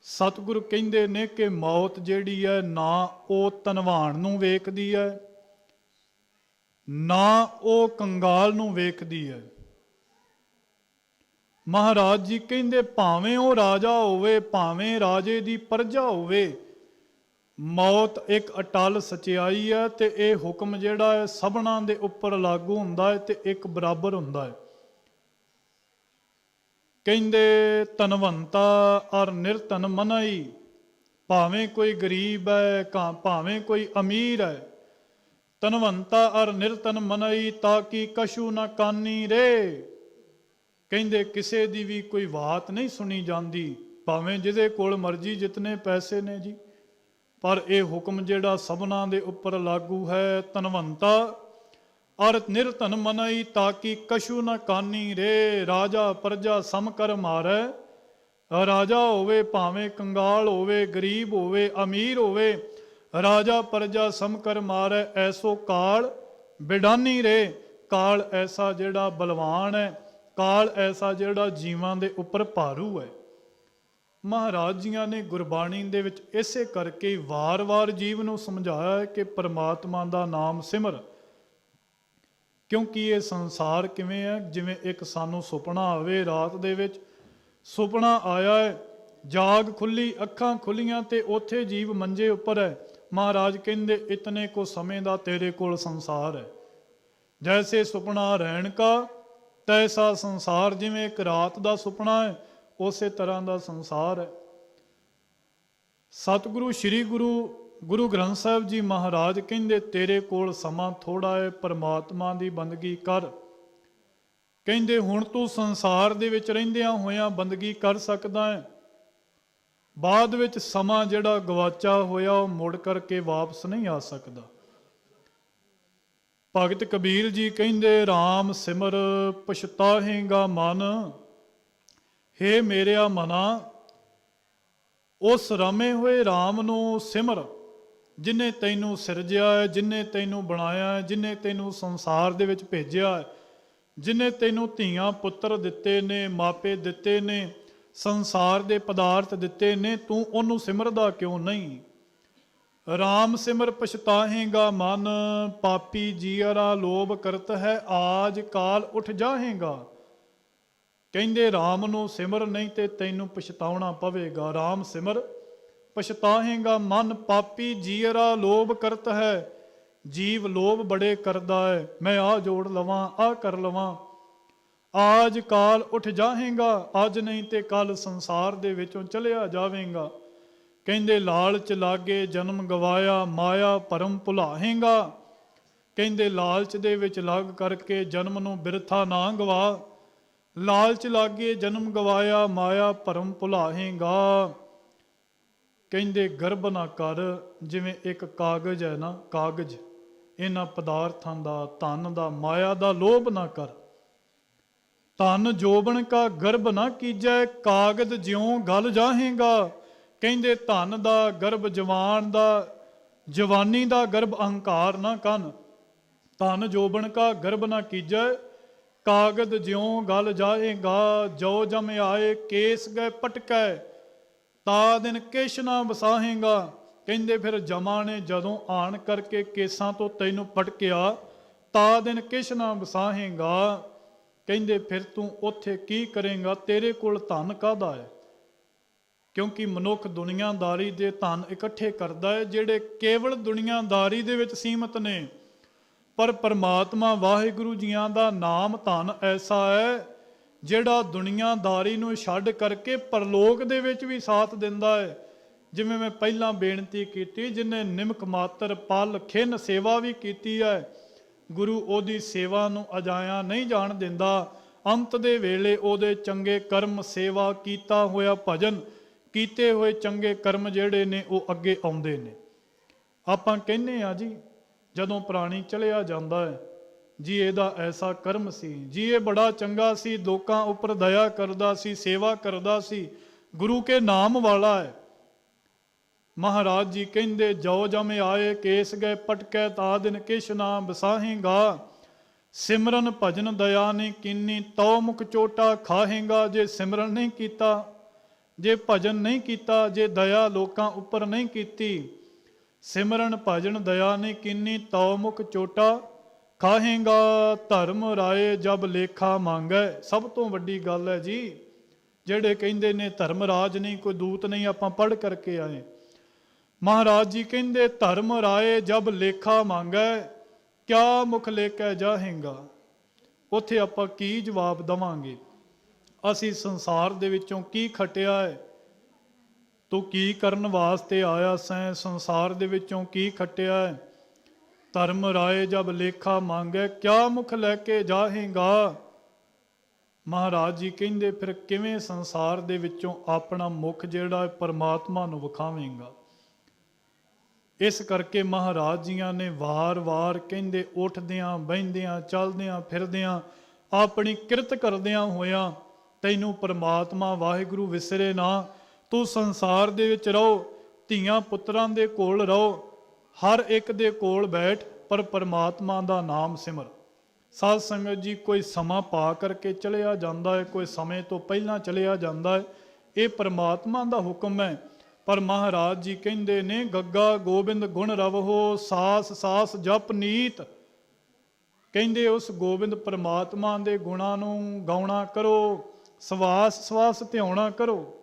ਸਤਿਗੁਰੂ ਕਹਿੰਦੇ ਨੇ ਕਿ ਮੌਤ ਜਿਹੜੀ ਹੈ ਨਾ ਉਹ ਧਨਵਾਨ ਨੂੰ ਵੇਖਦੀ ਹੈ, ਨਾ ਉਹ ਕੰਗਾਲ ਨੂੰ ਵੇਖਦੀ ਹੈ। ਮਹਾਰਾਜ ਜੀ ਕਹਿੰਦੇ ਭਾਵੇਂ ਉਹ ਰਾਜਾ ਹੋਵੇ, ਭਾਵੇਂ ਰਾਜੇ ਦੀ ਪ੍ਰਜਾ ਹੋਵੇ, ਮੌਤ ਇੱਕ ਅਟਲ ਸਚਾਈ ਹੈ ਤੇ ਇਹ ਹੁਕਮ ਜਿਹੜਾ ਹੈ ਸਭਨਾਂ ਦੇ ਉੱਪਰ ਲਾਗੂ ਹੁੰਦਾ ਹੈ ਤੇ ਇੱਕ ਬਰਾਬਰ ਹੁੰਦਾ ਹੈ। ਕਹਿੰਦੇ ਧਨਵੰਤਾ ਔਰ ਨਿਰਧਨ ਮਨਾਈ, ਭਾਵੇਂ ਕੋਈ ਗਰੀਬ ਹੈ ਭਾਵੇਂ ਕੋਈ ਅਮੀਰ ਹੈ, ਧਨਵੰਤਾ ਔਰ ਨਿਰਧਨ ਮਨਾਈ ਤਾਂ ਕਿ ਕਛੂ ਨਾ ਕਾਨੀ ਰੇ। ਕਹਿੰਦੇ ਕਿਸੇ ਦੀ ਵੀ ਕੋਈ ਬਾਤ ਨਹੀਂ ਸੁਣੀ ਜਾਂਦੀ, ਭਾਵੇਂ ਜਿਹਦੇ ਕੋਲ ਮਰਜ਼ੀ ਜਿਤਨੇ ਪੈਸੇ ਨੇ ਜੀ, ਪਰ ਇਹ ਹੁਕਮ ਜਿਹੜਾ ਸਭਨਾਂ ਦੇ ਉੱਪਰ ਲਾਗੂ ਹੈ। ਧਨਵੰਤਾ ਔਰ ਨਿਰਧਨ ਮਨਾਈ ਤਾਂ ਕਿ ਕਛੂ ਨਾ ਕਾਨੀ ਰੇ। ਰਾਜਾ ਪ੍ਰਜਾ ਸਮ ਕਰ ਮਾਰੈ, ਰਾਜਾ ਹੋਵੇ ਭਾਵੇਂ ਕੰਗਾਲ ਹੋਵੇ, ਗਰੀਬ ਹੋਵੇ, ਅਮੀਰ ਹੋਵੇ, ਰਾਜਾ ਪ੍ਰਜਾ ਸਮ ਕਰ ਮਾਰੈ। ਐਸੋ ਕਾਲ ਬਿਡਾਨੀ ਰੇ। ਕਾਲ ਐਸਾ ਜਿਹੜਾ ਬਲਵਾਨ ਹੈ, ਕਾਲ ਐਸਾ ਜਿਹੜਾ ਜੀਵਾਂ ਦੇ ਉੱਪਰ ਭਾਰੂ ਹੈ। ਮਹਾਰਾਜ ਜੀਆਂ ਨੇ ਗੁਰਬਾਣੀ ਦੇ ਵਿੱਚ ਇਸੇ ਕਰਕੇ ਵਾਰ-ਵਾਰ ਜੀਵ ਨੂੰ ਸਮਝਾਇਆ ਹੈ ਕਿ ਪਰਮਾਤਮਾ ਦਾ ਨਾਮ ਸਿਮਰ। ਕਿਉਂਕਿ ਇਹ ਸੰਸਾਰ ਕਿਵੇਂ ਹੈ, ਜਿਵੇਂ ਇੱਕ ਸਾਨੂੰ ਸੁਪਨਾ ਆਵੇ, ਰਾਤ ਦੇ ਵਿੱਚ ਸੁਪਨਾ ਆਇਆ ਹੈ, ਜਾਗ ਖੁੱਲੀ, ਅੱਖਾਂ ਖੁੱਲੀਆਂ ਤੇ ਉੱਥੇ ਜੀਵ ਮੰਜੇ ਉੱਪਰ ਹੈ। ਮਹਾਰਾਜ ਕਹਿੰਦੇ ਇਤਨੇ ਕੋ ਸਮੇਂ ਦਾ ਤੇਰੇ ਕੋਲ ਸੰਸਾਰ ਹੈ। ਜੈਸੇ ਸੁਪਨਾ ਰਹਿਣ ਕਾ ਤੈਸਾ ਸੰਸਾਰ। ਜਿਵੇਂ ਇੱਕ ਰਾਤ ਦਾ ਸੁਪਨਾ ਹੈ, ਉਸੇ ਤਰ੍ਹਾਂ ਦਾ ਸੰਸਾਰ ਹੈ। ਸਤਿਗੁਰੂ ਸ੍ਰੀ ਗੁਰੂ ਗ੍ਰੰਥ ਸਾਹਿਬ ਜੀ ਮਹਾਰਾਜ ਕਹਿੰਦੇ ਤੇਰੇ ਕੋਲ ਸਮਾਂ ਥੋੜਾ ਹੈ, ਪਰਮਾਤਮਾ ਦੀ ਬੰਦਗੀ ਕਰ। ਕਹਿੰਦੇ ਹੁਣ ਤੂੰ ਸੰਸਾਰ ਦੇ ਵਿੱਚ ਰਹਿੰਦਿਆਂ ਹੋਇਆਂ ਬੰਦਗੀ ਕਰ ਸਕਦਾ ਹੈ, ਬਾਅਦ ਵਿੱਚ ਸਮਾਂ ਜਿਹੜਾ ਗਵਾਚਾ ਹੋਇਆ ਉਹ ਮੁੜ ਕਰਕੇ ਵਾਪਸ ਨਹੀਂ ਆ ਸਕਦਾ। ਭਗਤ ਕਬੀਰ ਜੀ ਕਹਿੰਦੇ RAM ਸਿਮਰ ਪਛਤਾਹੇਗਾ ਮਨ। ਹੇ ਮੇਰਿਆ ਮਨਾ, ਉਸ ਰਮੇ ਹੋਏ RAM ਨੂੰ ਸਿਮਰ ਜਿਨੇ ਤੈਨੂੰ ਸਿਰਜਿਆ ਹੈ, ਜਿਨੇ ਤੈਨੂੰ ਬਣਾਇਆ ਹੈ, ਜਿਨੇ ਤੈਨੂੰ ਸੰਸਾਰ ਦੇ ਵਿੱਚ ਭੇਜਿਆ ਹੈ, ਜਿਨੇ ਤੈਨੂੰ ਧੀਆਂ ਪੁੱਤਰ ਦਿੱਤੇ ਨੇ, ਮਾਪੇ ਦਿੱਤੇ ਨੇ, ਸੰਸਾਰ ਦੇ ਪਦਾਰਥ ਦਿੱਤੇ ਨੇ, ਤੂੰ ਉਹਨੂੰ ਸਿਮਰਦਾ ਕਿਉਂ ਨਹੀਂ? RAM ਸਿਮਰ ਪਛਤਾਹੇਗਾ ਮਨ, ਪਾਪੀ ਜੀਅਰਾ ਲੋਭ ਕਰਤ ਹੈ, ਆਜ ਕਾਲ ਉੱਠ ਜਾਹੇਗਾ। ਕਹਿੰਦੇ RAM ਨੂੰ ਸਿਮਰ ਨਹੀਂ ਤੇ ਤੈਨੂੰ ਪਛਤਾਉਣਾ ਪਵੇਗਾ। RAM ਸਿਮਰ ਪਛਤਾਹੇਗਾ ਮਨ, ਪਾਪੀ ਜੀਅਰਾ ਲੋਭ ਕਰਤ ਹੈ। ਜੀਵ ਲੋਭ ਬੜੇ ਕਰਦਾ ਹੈ, ਮੈਂ ਆਹ ਜੋੜ ਲਵਾਂ, ਆਹ ਕਰ ਲਵਾਂ। ਆਜ ਕਾਲ ਉੱਠ ਜਾਹੇਗਾ, ਅੱਜ ਨਹੀਂ ਤੇ ਕੱਲ ਸੰਸਾਰ ਦੇ ਵਿੱਚੋਂ ਚਲਿਆ ਜਾਵੇਗਾ। ਕਹਿੰਦੇ ਲਾਲਚ ਲਾਗੇ ਜਨਮ ਗਵਾਇਆ, ਮਾਇਆ ਭਰਮ ਭੁਲਾਹੇਗਾ। ਕਹਿੰਦੇ ਲਾਲਚ ਦੇ ਵਿੱਚ ਲੱਗ ਕਰਕੇ ਜਨਮ ਨੂੰ ਬਿਰਥਾ ਨਾ ਗਵਾ। ਲਾਲਚ ਲਾਗੇ ਜਨਮ ਗਵਾਇਆ, ਮਾਇਆ ਭਰਮ ਭੁਲਾਹੇਗਾ। ਕਹਿੰਦੇ ਗਰਭ ਨਾ ਕਰ, ਜਿਵੇਂ ਇੱਕ ਕਾਗਜ਼ ਹੈ ਨਾ, ਕਾਗਜ਼, ਇਹਨਾਂ ਪਦਾਰਥਾਂ ਦਾ, ਧਨ ਦਾ, ਮਾਇਆ ਦਾ ਲੋਭ ਨਾ ਕਰ। ਧਨ ਜੋਬਨ ਕਾ ਗਰਭ ਨਾ ਕੀਜੈ, ਕਾਗਜ਼ ਜਿਉਂ ਗਲ ਜਾਹੇਗਾ। ਕਹਿੰਦੇ ਧਨ ਦਾ ਗਰਭ, ਜਵਾਨ ਦਾ, ਜਵਾਨੀ ਦਾ ਗਰਭ ਅਹੰਕਾਰ ਨਾ ਕੰਨ। ਧਨ ਜੋਬਨ ਕਾ ਗਰਭ ਨਾ ਕੀਜੈ, ਕਾਗਜ਼ ਜਿਉਂ ਗਲ ਜਾਏਗਾ। ਜੋ ਜਮ ਆਏ ਕੇਸ ਗਏ ਪਟਕੈ, ਤਾ ਦਿਨ ਕਿਛ ਨਾ ਵਸਾਹੇਗਾ। ਕਹਿੰਦੇ ਫਿਰ ਜਮਾਂ ਨੇ ਜਦੋਂ ਆਣ ਕਰਕੇ ਕੇਸਾਂ ਤੋਂ ਤੈਨੂੰ ਪਟਕਿਆ, ਤਾ ਦਿਨ ਕਿਛ ਨਾ ਵਸਾਹੇਗਾ। ਕਹਿੰਦੇ ਫਿਰ ਤੂੰ ਉੱਥੇ ਕੀ ਕਰੇਂਗਾ? ਤੇਰੇ ਕੋਲ ਧਨ ਕਾਹਦਾ ਹੈ? ਕਿਉਂਕਿ ਮਨੁੱਖ ਦੁਨੀਆਦਾਰੀ ਦੇ ਧਨ ਇਕੱਠੇ ਕਰਦਾ ਹੈ, ਜਿਹੜੇ ਕੇਵਲ ਦੁਨੀਆਦਾਰੀ ਦੇ ਵਿੱਚ ਸੀਮਤ ਨੇ। ਪਰ ਪਰਮਾਤਮਾ ਵਾਹਿਗੁਰੂ ਜੀਆਂ ਦਾ ਨਾਮ ਧਨ ਐਸਾ ਹੈ ਜਿਹੜਾ ਦੁਨੀਆਦਾਰੀ ਨੂੰ ਛੱਡ ਕਰਕੇ ਪਰਲੋਕ ਦੇ ਵਿੱਚ ਵੀ ਸਾਥ ਦਿੰਦਾ ਹੈ। ਜਿਵੇਂ ਮੈਂ ਪਹਿਲਾਂ ਬੇਨਤੀ ਕੀਤੀ, ਜਿਹਨੇ ਨਿਮਕ ਮਾਤਰ ਪਲ ਖਿੰਨ ਸੇਵਾ ਵੀ ਕੀਤੀ ਹੈ, ਗੁਰੂ ਉਹਦੀ ਸੇਵਾ ਨੂੰ ਅਜਾਇਆ ਨਹੀਂ ਜਾਣ ਦਿੰਦਾ। ਅੰਤ ਦੇ ਵੇਲੇ ਉਹਦੇ ਚੰਗੇ ਕਰਮ, ਸੇਵਾ, ਕੀਤਾ ਹੋਇਆ ਭਜਨ, ਕੀਤੇ ਹੋਏ ਚੰਗੇ ਕਰਮ ਜਿਹੜੇ ਨੇ ਉਹ ਅੱਗੇ ਆਉਂਦੇ ਨੇ। ਆਪਾਂ ਕਹਿੰਦੇ ਆ ਜੀ ਜਦੋਂ ਪ੍ਰਾਣੀ ਚਲਿਆ ਜਾਂਦਾ ਹੈ, ਜੀ ਇਹਦਾ ਐਸਾ ਕਰਮ ਸੀ, ਜੀ ਇਹ ਬੜਾ ਚੰਗਾ ਸੀ, ਲੋਕਾਂ ਉੱਪਰ ਦਇਆ ਕਰਦਾ ਸੀ, ਸੇਵਾ ਕਰਦਾ ਸੀ, ਗੁਰੂ ਕੇ ਨਾਮ ਵਾਲਾ ਹੈ। ਮਹਾਰਾਜ ਜੀ ਕਹਿੰਦੇ ਜੋ ਜਮ ਆਏ ਕੇਸ ਗਏ ਪਟਕੈ, ਤਾ ਦਿਨ ਕਿਛ ਨਾ ਵਸਾਹੇਗਾ। ਸਿਮਰਨ ਭਜਨ ਦਇਆ ਨਹੀਂ ਕੀਨੀ, ਤਉ ਮੁਖ ਚੋਟਾ ਖਾਹੇਗਾ। ਜੇ ਸਿਮਰਨ ਨਹੀਂ ਕੀਤਾ, ਜੇ ਭਜਨ ਨਹੀਂ ਕੀਤਾ, ਜੇ ਦਇਆ ਲੋਕਾਂ ਉੱਪਰ ਨਹੀਂ ਕੀਤੀ, ਸਿਮਰਨ ਭਜਨ ਦਇਆ ਨਹੀਂ ਕੀਨੀ, ਤਉ ਮੁਖ ਚੋਟਾ ਖਾਹੇਗਾ। ਧਰਮ ਰਾਏ ਜਬ ਲੇਖਾ ਮੰਗੈ, ਸਭ ਤੋਂ ਵੱਡੀ ਗੱਲ ਹੈ ਜੀ। ਜਿਹੜੇ ਕਹਿੰਦੇ ਨੇ ਧਰਮ ਰਾਜ ਨਹੀਂ, ਕੋਈ ਦੂਤ ਨਹੀਂ, ਆਪਾਂ ਪੜ੍ਹ ਕਰਕੇ ਆਏ। ਮਹਾਰਾਜ ਜੀ ਕਹਿੰਦੇ ਧਰਮ ਰਾਏ ਜਬ ਲੇਖਾ ਮੰਗੈ ਕਿਆ ਮੁਖ ਲੇਖੈ ਜਾਹੇਗਾ। ਉੱਥੇ ਆਪਾਂ ਕੀ ਜਵਾਬ ਦੇਵਾਂਗੇ? ਅਸੀਂ ਸੰਸਾਰ ਦੇ ਵਿੱਚੋਂ ਕੀ ਖਟਿਆ ਹੈ? ਤੂੰ ਕੀ ਕਰਨ ਵਾਸਤੇ ਆਇਆ ਸੈਂ? ਸੰਸਾਰ ਦੇ ਵਿੱਚੋਂ ਕੀ ਖਟਿਆ ਹੈ? ਧਰਮ ਰਾਏ ਜਬ ਲੇਖਾ ਮੰਗੈ ਕਿਆ ਮੁਖ ਲੈ ਕੇ ਜਾਹੇਗਾ। ਮਹਾਰਾਜ ਜੀ ਕਹਿੰਦੇ ਫਿਰ ਕਿਵੇਂ ਸੰਸਾਰ ਦੇ ਵਿੱਚੋਂ ਆਪਣਾ ਮੁਖ ਜਿਹੜਾ ਹੈ ਪਰਮਾਤਮਾ ਨੂੰ ਵਿਖਾਵੇਂਗਾ। ਇਸ ਕਰਕੇ ਮਹਾਰਾਜ ਜੀਆਂ ਨੇ ਵਾਰ-ਵਾਰ ਕਹਿੰਦੇ ਉੱਠਦਿਆਂ ਬਹਿੰਦਿਆਂ ਚੱਲਦਿਆਂ ਫਿਰਦਿਆਂ ਆਪਣੀ ਕਿਰਤ ਕਰਦਿਆਂ ਹੋਇਆਂ ਤੈਨੂੰ ਪਰਮਾਤਮਾ ਵਾਹਿਗੁਰੂ ਵਿਸਰੇ ਨਾ। ਤੂੰ ਸੰਸਾਰ ਦੇ ਵਿੱਚ ਰਹੋ, ਧੀਆਂ ਪੁੱਤਰਾਂ ਦੇ ਕੋਲ ਰਹੋ, ਹਰ ਇੱਕ ਦੇ ਕੋਲ ਬੈਠ ਪਰ ਪਰਮਾਤਮਾ ਦਾ ਨਾਮ ਸਿਮਰ। ਸਾਧ ਸੰਗਤ ਜੀ, ਕੋਈ ਸਮਾਂ ਪਾ ਕਰਕੇ ਚਲਿਆ ਜਾਂਦਾ ਹੈ, ਕੋਈ ਸਮੇਂ ਤੋਂ ਪਹਿਲਾਂ ਚਲਿਆ ਜਾਂਦਾ ਹੈ, ਇਹ ਪਰਮਾਤਮਾ ਦਾ ਹੁਕਮ ਹੈ। ਪਰ ਮਹਾਰਾਜ ਜੀ ਕਹਿੰਦੇ ਨੇ ਗੱਗਾ ਗੋਬਿੰਦ ਗੁਣ ਰਵਹੋ ਸਾਸ ਸਾਸ ਜਪ ਨੀਤ। ਕਹਿੰਦੇ ਉਸ ਗੋਬਿੰਦ ਪਰਮਾਤਮਾ ਦੇ ਗੁਣਾਂ ਨੂੰ ਗਾਉਣਾ ਕਰੋ, ਸਵਾਸ ਸਵਾਸ ਧਿਆਉਣਾ ਕਰੋ।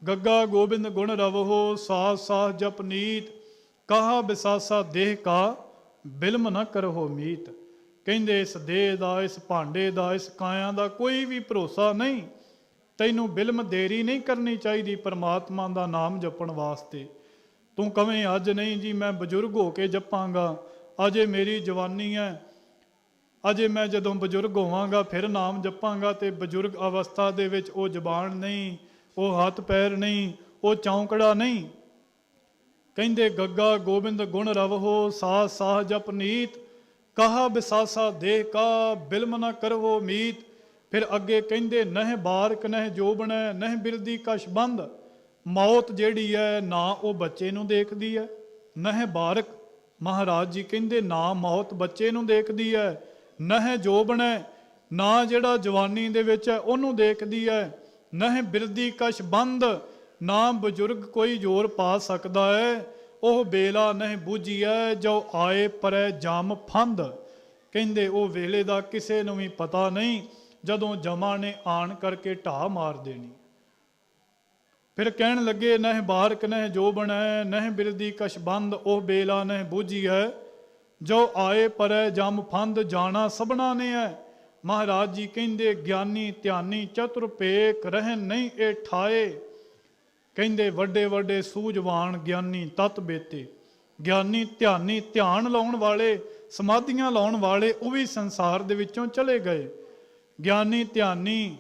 ਗੱਗਾ ਗੋਬਿੰਦ ਗੁਣ ਰਵਹੋ ਸਾਸ ਸਾਸ ਜਪ ਨੀਤ ਕਹਾ ਬਿਸਾਸਾ ਦੇਹ ਕਾ ਬਿਲਮ ਨਾ ਕਰੋ ਮੀਤ। ਕਹਿੰਦੇ ਇਸ ਦੇਹ ਦਾ, ਇਸ ਭਾਂਡੇ ਦਾ, ਇਸ ਕਾਇਆ ਦਾ ਕੋਈ ਵੀ ਭਰੋਸਾ ਨਹੀਂ। ਤੈਨੂੰ ਬਿਲਮ ਦੇਰੀ ਨਹੀਂ ਕਰਨੀ ਚਾਹੀਦੀ ਪਰਮਾਤਮਾ ਦਾ ਨਾਮ ਜਪਣ ਵਾਸਤੇ। ਤੂੰ ਕਵੇਂ ਅੱਜ ਨਹੀਂ ਜੀ ਮੈਂ ਬਜ਼ੁਰਗ ਹੋ ਕੇ ਜਪਾਂਗਾ, ਅਜੇ ਮੇਰੀ ਜਵਾਨੀ ਹੈ, ਅਜੇ ਮੈਂ ਜਦੋਂ ਬਜ਼ੁਰਗ ਹੋਵਾਂਗਾ ਫਿਰ ਨਾਮ ਜਪਾਂਗਾ। ਤੇ ਬਜ਼ੁਰਗ ਅਵਸਥਾ ਦੇ ਵਿੱਚ ਉਹ ਜ਼ਬਾਨ ਨਹੀਂ, ਉਹ ਹੱਥ ਪੈਰ ਨਹੀਂ, ਉਹ ਚੌਂਕੜਾ ਨਹੀਂ। ਕਹਿੰਦੇ ਗੱਗਾ ਗੋਬਿੰਦ ਗੁਣ ਰਵਹੋ ਸਾਸ ਸਾਹ ਜਪ ਨੀਤ ਕਹਾ ਬਿਸਾਸਾ ਦੇਹ ਕਾ ਬਿਲਮ ਨਾ ਕਰੋ ਮੀਤ। ਫਿਰ ਅੱਗੇ ਕਹਿੰਦੇ ਨਹਿ ਬਾਰਕ ਨਹਿ ਜੋਬਣੈ ਨਹਿ ਬਿਰਦੀ ਕਛ ਬੰਦ। ਮੌਤ ਜਿਹੜੀ ਹੈ ਨਾ ਉਹ ਬੱਚੇ ਨੂੰ ਦੇਖਦੀ ਹੈ, ਨਹਿ ਬਾਰਕ। ਮਹਾਰਾਜ ਜੀ ਕਹਿੰਦੇ ਨਾ ਮੌਤ ਬੱਚੇ ਨੂੰ ਦੇਖਦੀ ਹੈ, ਨਹਿ ਜੋਬਣੈ ਨਾ ਜਿਹੜਾ ਜਵਾਨੀ ਦੇ ਵਿੱਚ ਹੈ ਉਹਨੂੰ ਦੇਖਦੀ ਹੈ, ਨਹਿ ਬਿਰਦੀ ਕਛ ਬੰਦ ਨਾ ਬਜ਼ੁਰਗ ਕੋਈ ਜ਼ੋਰ ਪਾ ਸਕਦਾ ਹੈ। ਉਹ ਵੇਲਾ ਨਹੀਂ ਬੁਝੀਐ ਜੋ ਆਏ ਪਰੈ ਜਮ ਫੰਦ। ਕਹਿੰਦੇ ਉਹ ਵੇਲੇ ਦਾ ਕਿਸੇ ਨੂੰ ਵੀ ਪਤਾ ਨਹੀਂ ਜਦੋਂ ਜਮਾਂ ਨੇ ਆਣ ਕਰਕੇ ਢਾਹ ਮਾਰ ਦੇਣੀ। ਫਿਰ ਕਹਿਣ ਲੱਗੇ ਨਹਿ ਬਾਰਕ ਨਹਿ ਜੋਬਣੈ ਨਹਿ ਬਿਰਦੀ ਕਛ ਬੰਦ ਉਹ ਵੇਲਾ ਨਹਿ ਬੁਝੀਐ ਜੋ ਆਏ ਪਰੈ ਜਮ ਫੰਦ। ਜਾਣਾ ਸਭਨਾ ਨੇ ਹੈ। ਮਹਾਰਾਜ ਜੀ ਕਹਿੰਦੇ ਗਿਆਨੀ ਧਿਆਨੀ ਚਤੁਰਪੇਖ ਰਹਿਣ ਨਹੀਂ ਇਹ ਠਾਏ। ਕਹਿੰਦੇ ਵੱਡੇ ਵੱਡੇ ਸੂਝਵਾਨ ਗਿਆਨੀ ਤਤ ਬੇਤੇ। ਗਿਆਨੀ ਧਿਆਨੀ ਧਿਆਨ ਲਾਉਣ ਵਾਲੇ, ਸਮਾਧੀਆਂ ਲਾਉਣ ਵਾਲੇ ਉਹ ਵੀ ਸੰਸਾਰ ਦੇ ਵਿੱਚੋਂ ਚਲੇ ਗਏ। ਗਿਆਨੀ ਧਿਆਨੀ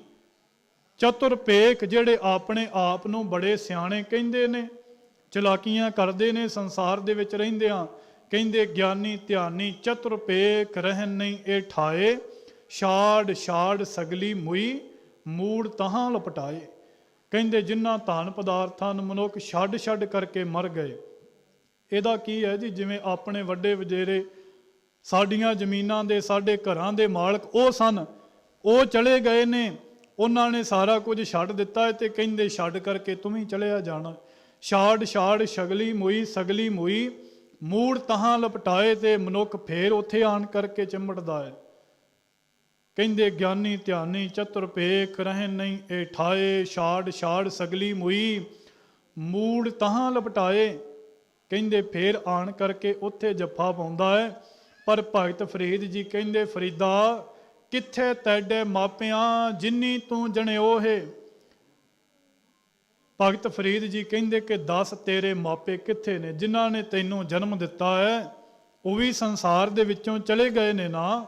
ਚਤੁਰਪੇਖ ਜਿਹੜੇ ਆਪਣੇ ਆਪ ਨੂੰ ਬੜੇ ਸਿਆਣੇ ਕਹਿੰਦੇ ਨੇ, ਚਲਾਕੀਆਂ ਕਰਦੇ ਨੇ ਸੰਸਾਰ ਦੇ ਵਿੱਚ ਰਹਿੰਦਿਆਂ। ਕਹਿੰਦੇ ਗਿਆਨੀ ਧਿਆਨੀ ਚਤੁਰਪੇਖ ਰਹਿਣ ਨਹੀਂ ਇਹ ਠਾਏ। ਛਾੜ ਛਾੜ ਸਗਲੀ ਮੁਈ ਮੂੜ ਤਹਾਂ ਲਪਟਾਏ। ਕਹਿੰਦੇ ਜਿਨ੍ਹਾਂ ਧਨ ਪਦਾਰਥਾਂ ਨੂੰ ਮਨੁੱਖ ਛੱਡ ਛੱਡ ਕਰਕੇ ਮਰ ਗਏ। ਇਹਦਾ ਕੀ ਹੈ ਜੀ? ਜਿਵੇਂ ਆਪਣੇ ਵੱਡੇ ਵਡੇਰੇ ਸਾਡੀਆਂ ਜ਼ਮੀਨਾਂ ਦੇ, ਸਾਡੇ ਘਰਾਂ ਦੇ ਮਾਲਕ ਉਹ ਸਨ, ਉਹ ਚਲੇ ਗਏ ਨੇ, ਉਹਨਾਂ ਨੇ ਸਾਰਾ ਕੁਝ ਛੱਡ ਦਿੱਤਾ ਹੈ ਤੇ ਕਹਿੰਦੇ ਛੱਡ ਕਰਕੇ ਤੂੰ ਵੀ ਚਲਿਆ ਜਾਣਾ। ਛਾੜ ਛਾੜ ਛਗਲੀ ਮੁਈ ਸਗਲੀ ਮੁਈ ਮੂੜ ਤਹਾਂ ਲਪਟਾਏ। ਤੇ ਮਨੁੱਖ ਫੇਰ ਉੱਥੇ ਆਣ ਕਰਕੇ ਚਿੰਬੜਦਾ ਹੈ। ਕਹਿੰਦੇ ਗਿਆਨੀ ਧਿਆਨੀ ਚਤੁਰਪੇਖ ਰਹਿਣ ਨਹੀਂ ਇਹ ਠਾਏ। ਛਾੜ ਛਾੜ ਸਗਲੀ ਮੁਈ ਮੂੜ ਤਹਾਂ ਲਪਟਾਏ। ਕਹਿੰਦੇ ਫੇਰ ਆਣ ਕਰਕੇ ਉੱਥੇ ਜੱਫਾ ਪਾਉਂਦਾ ਹੈ। ਪਰ ਭਗਤ ਫਰੀਦ ਜੀ ਕਹਿੰਦੇ ਫਰੀਦਾ ਕਿੱਥੇ ਤੈਡੇ ਮਾਪਿਆਂ ਜਿੰਨੀ ਤੂੰ ਜਣਿਓ ਹੈ। ਭਗਤ ਫਰੀਦ ਜੀ ਕਹਿੰਦੇ ਕਿ ਦੱਸ ਤੇਰੇ ਮਾਪੇ ਕਿੱਥੇ ਨੇ ਜਿਨ੍ਹਾਂ ਨੇ ਤੈਨੂੰ ਜਨਮ ਦਿੱਤਾ ਹੈ? ਉਹ ਵੀ ਸੰਸਾਰ ਦੇ ਵਿੱਚੋਂ ਚਲੇ ਗਏ ਨੇ ਨਾ।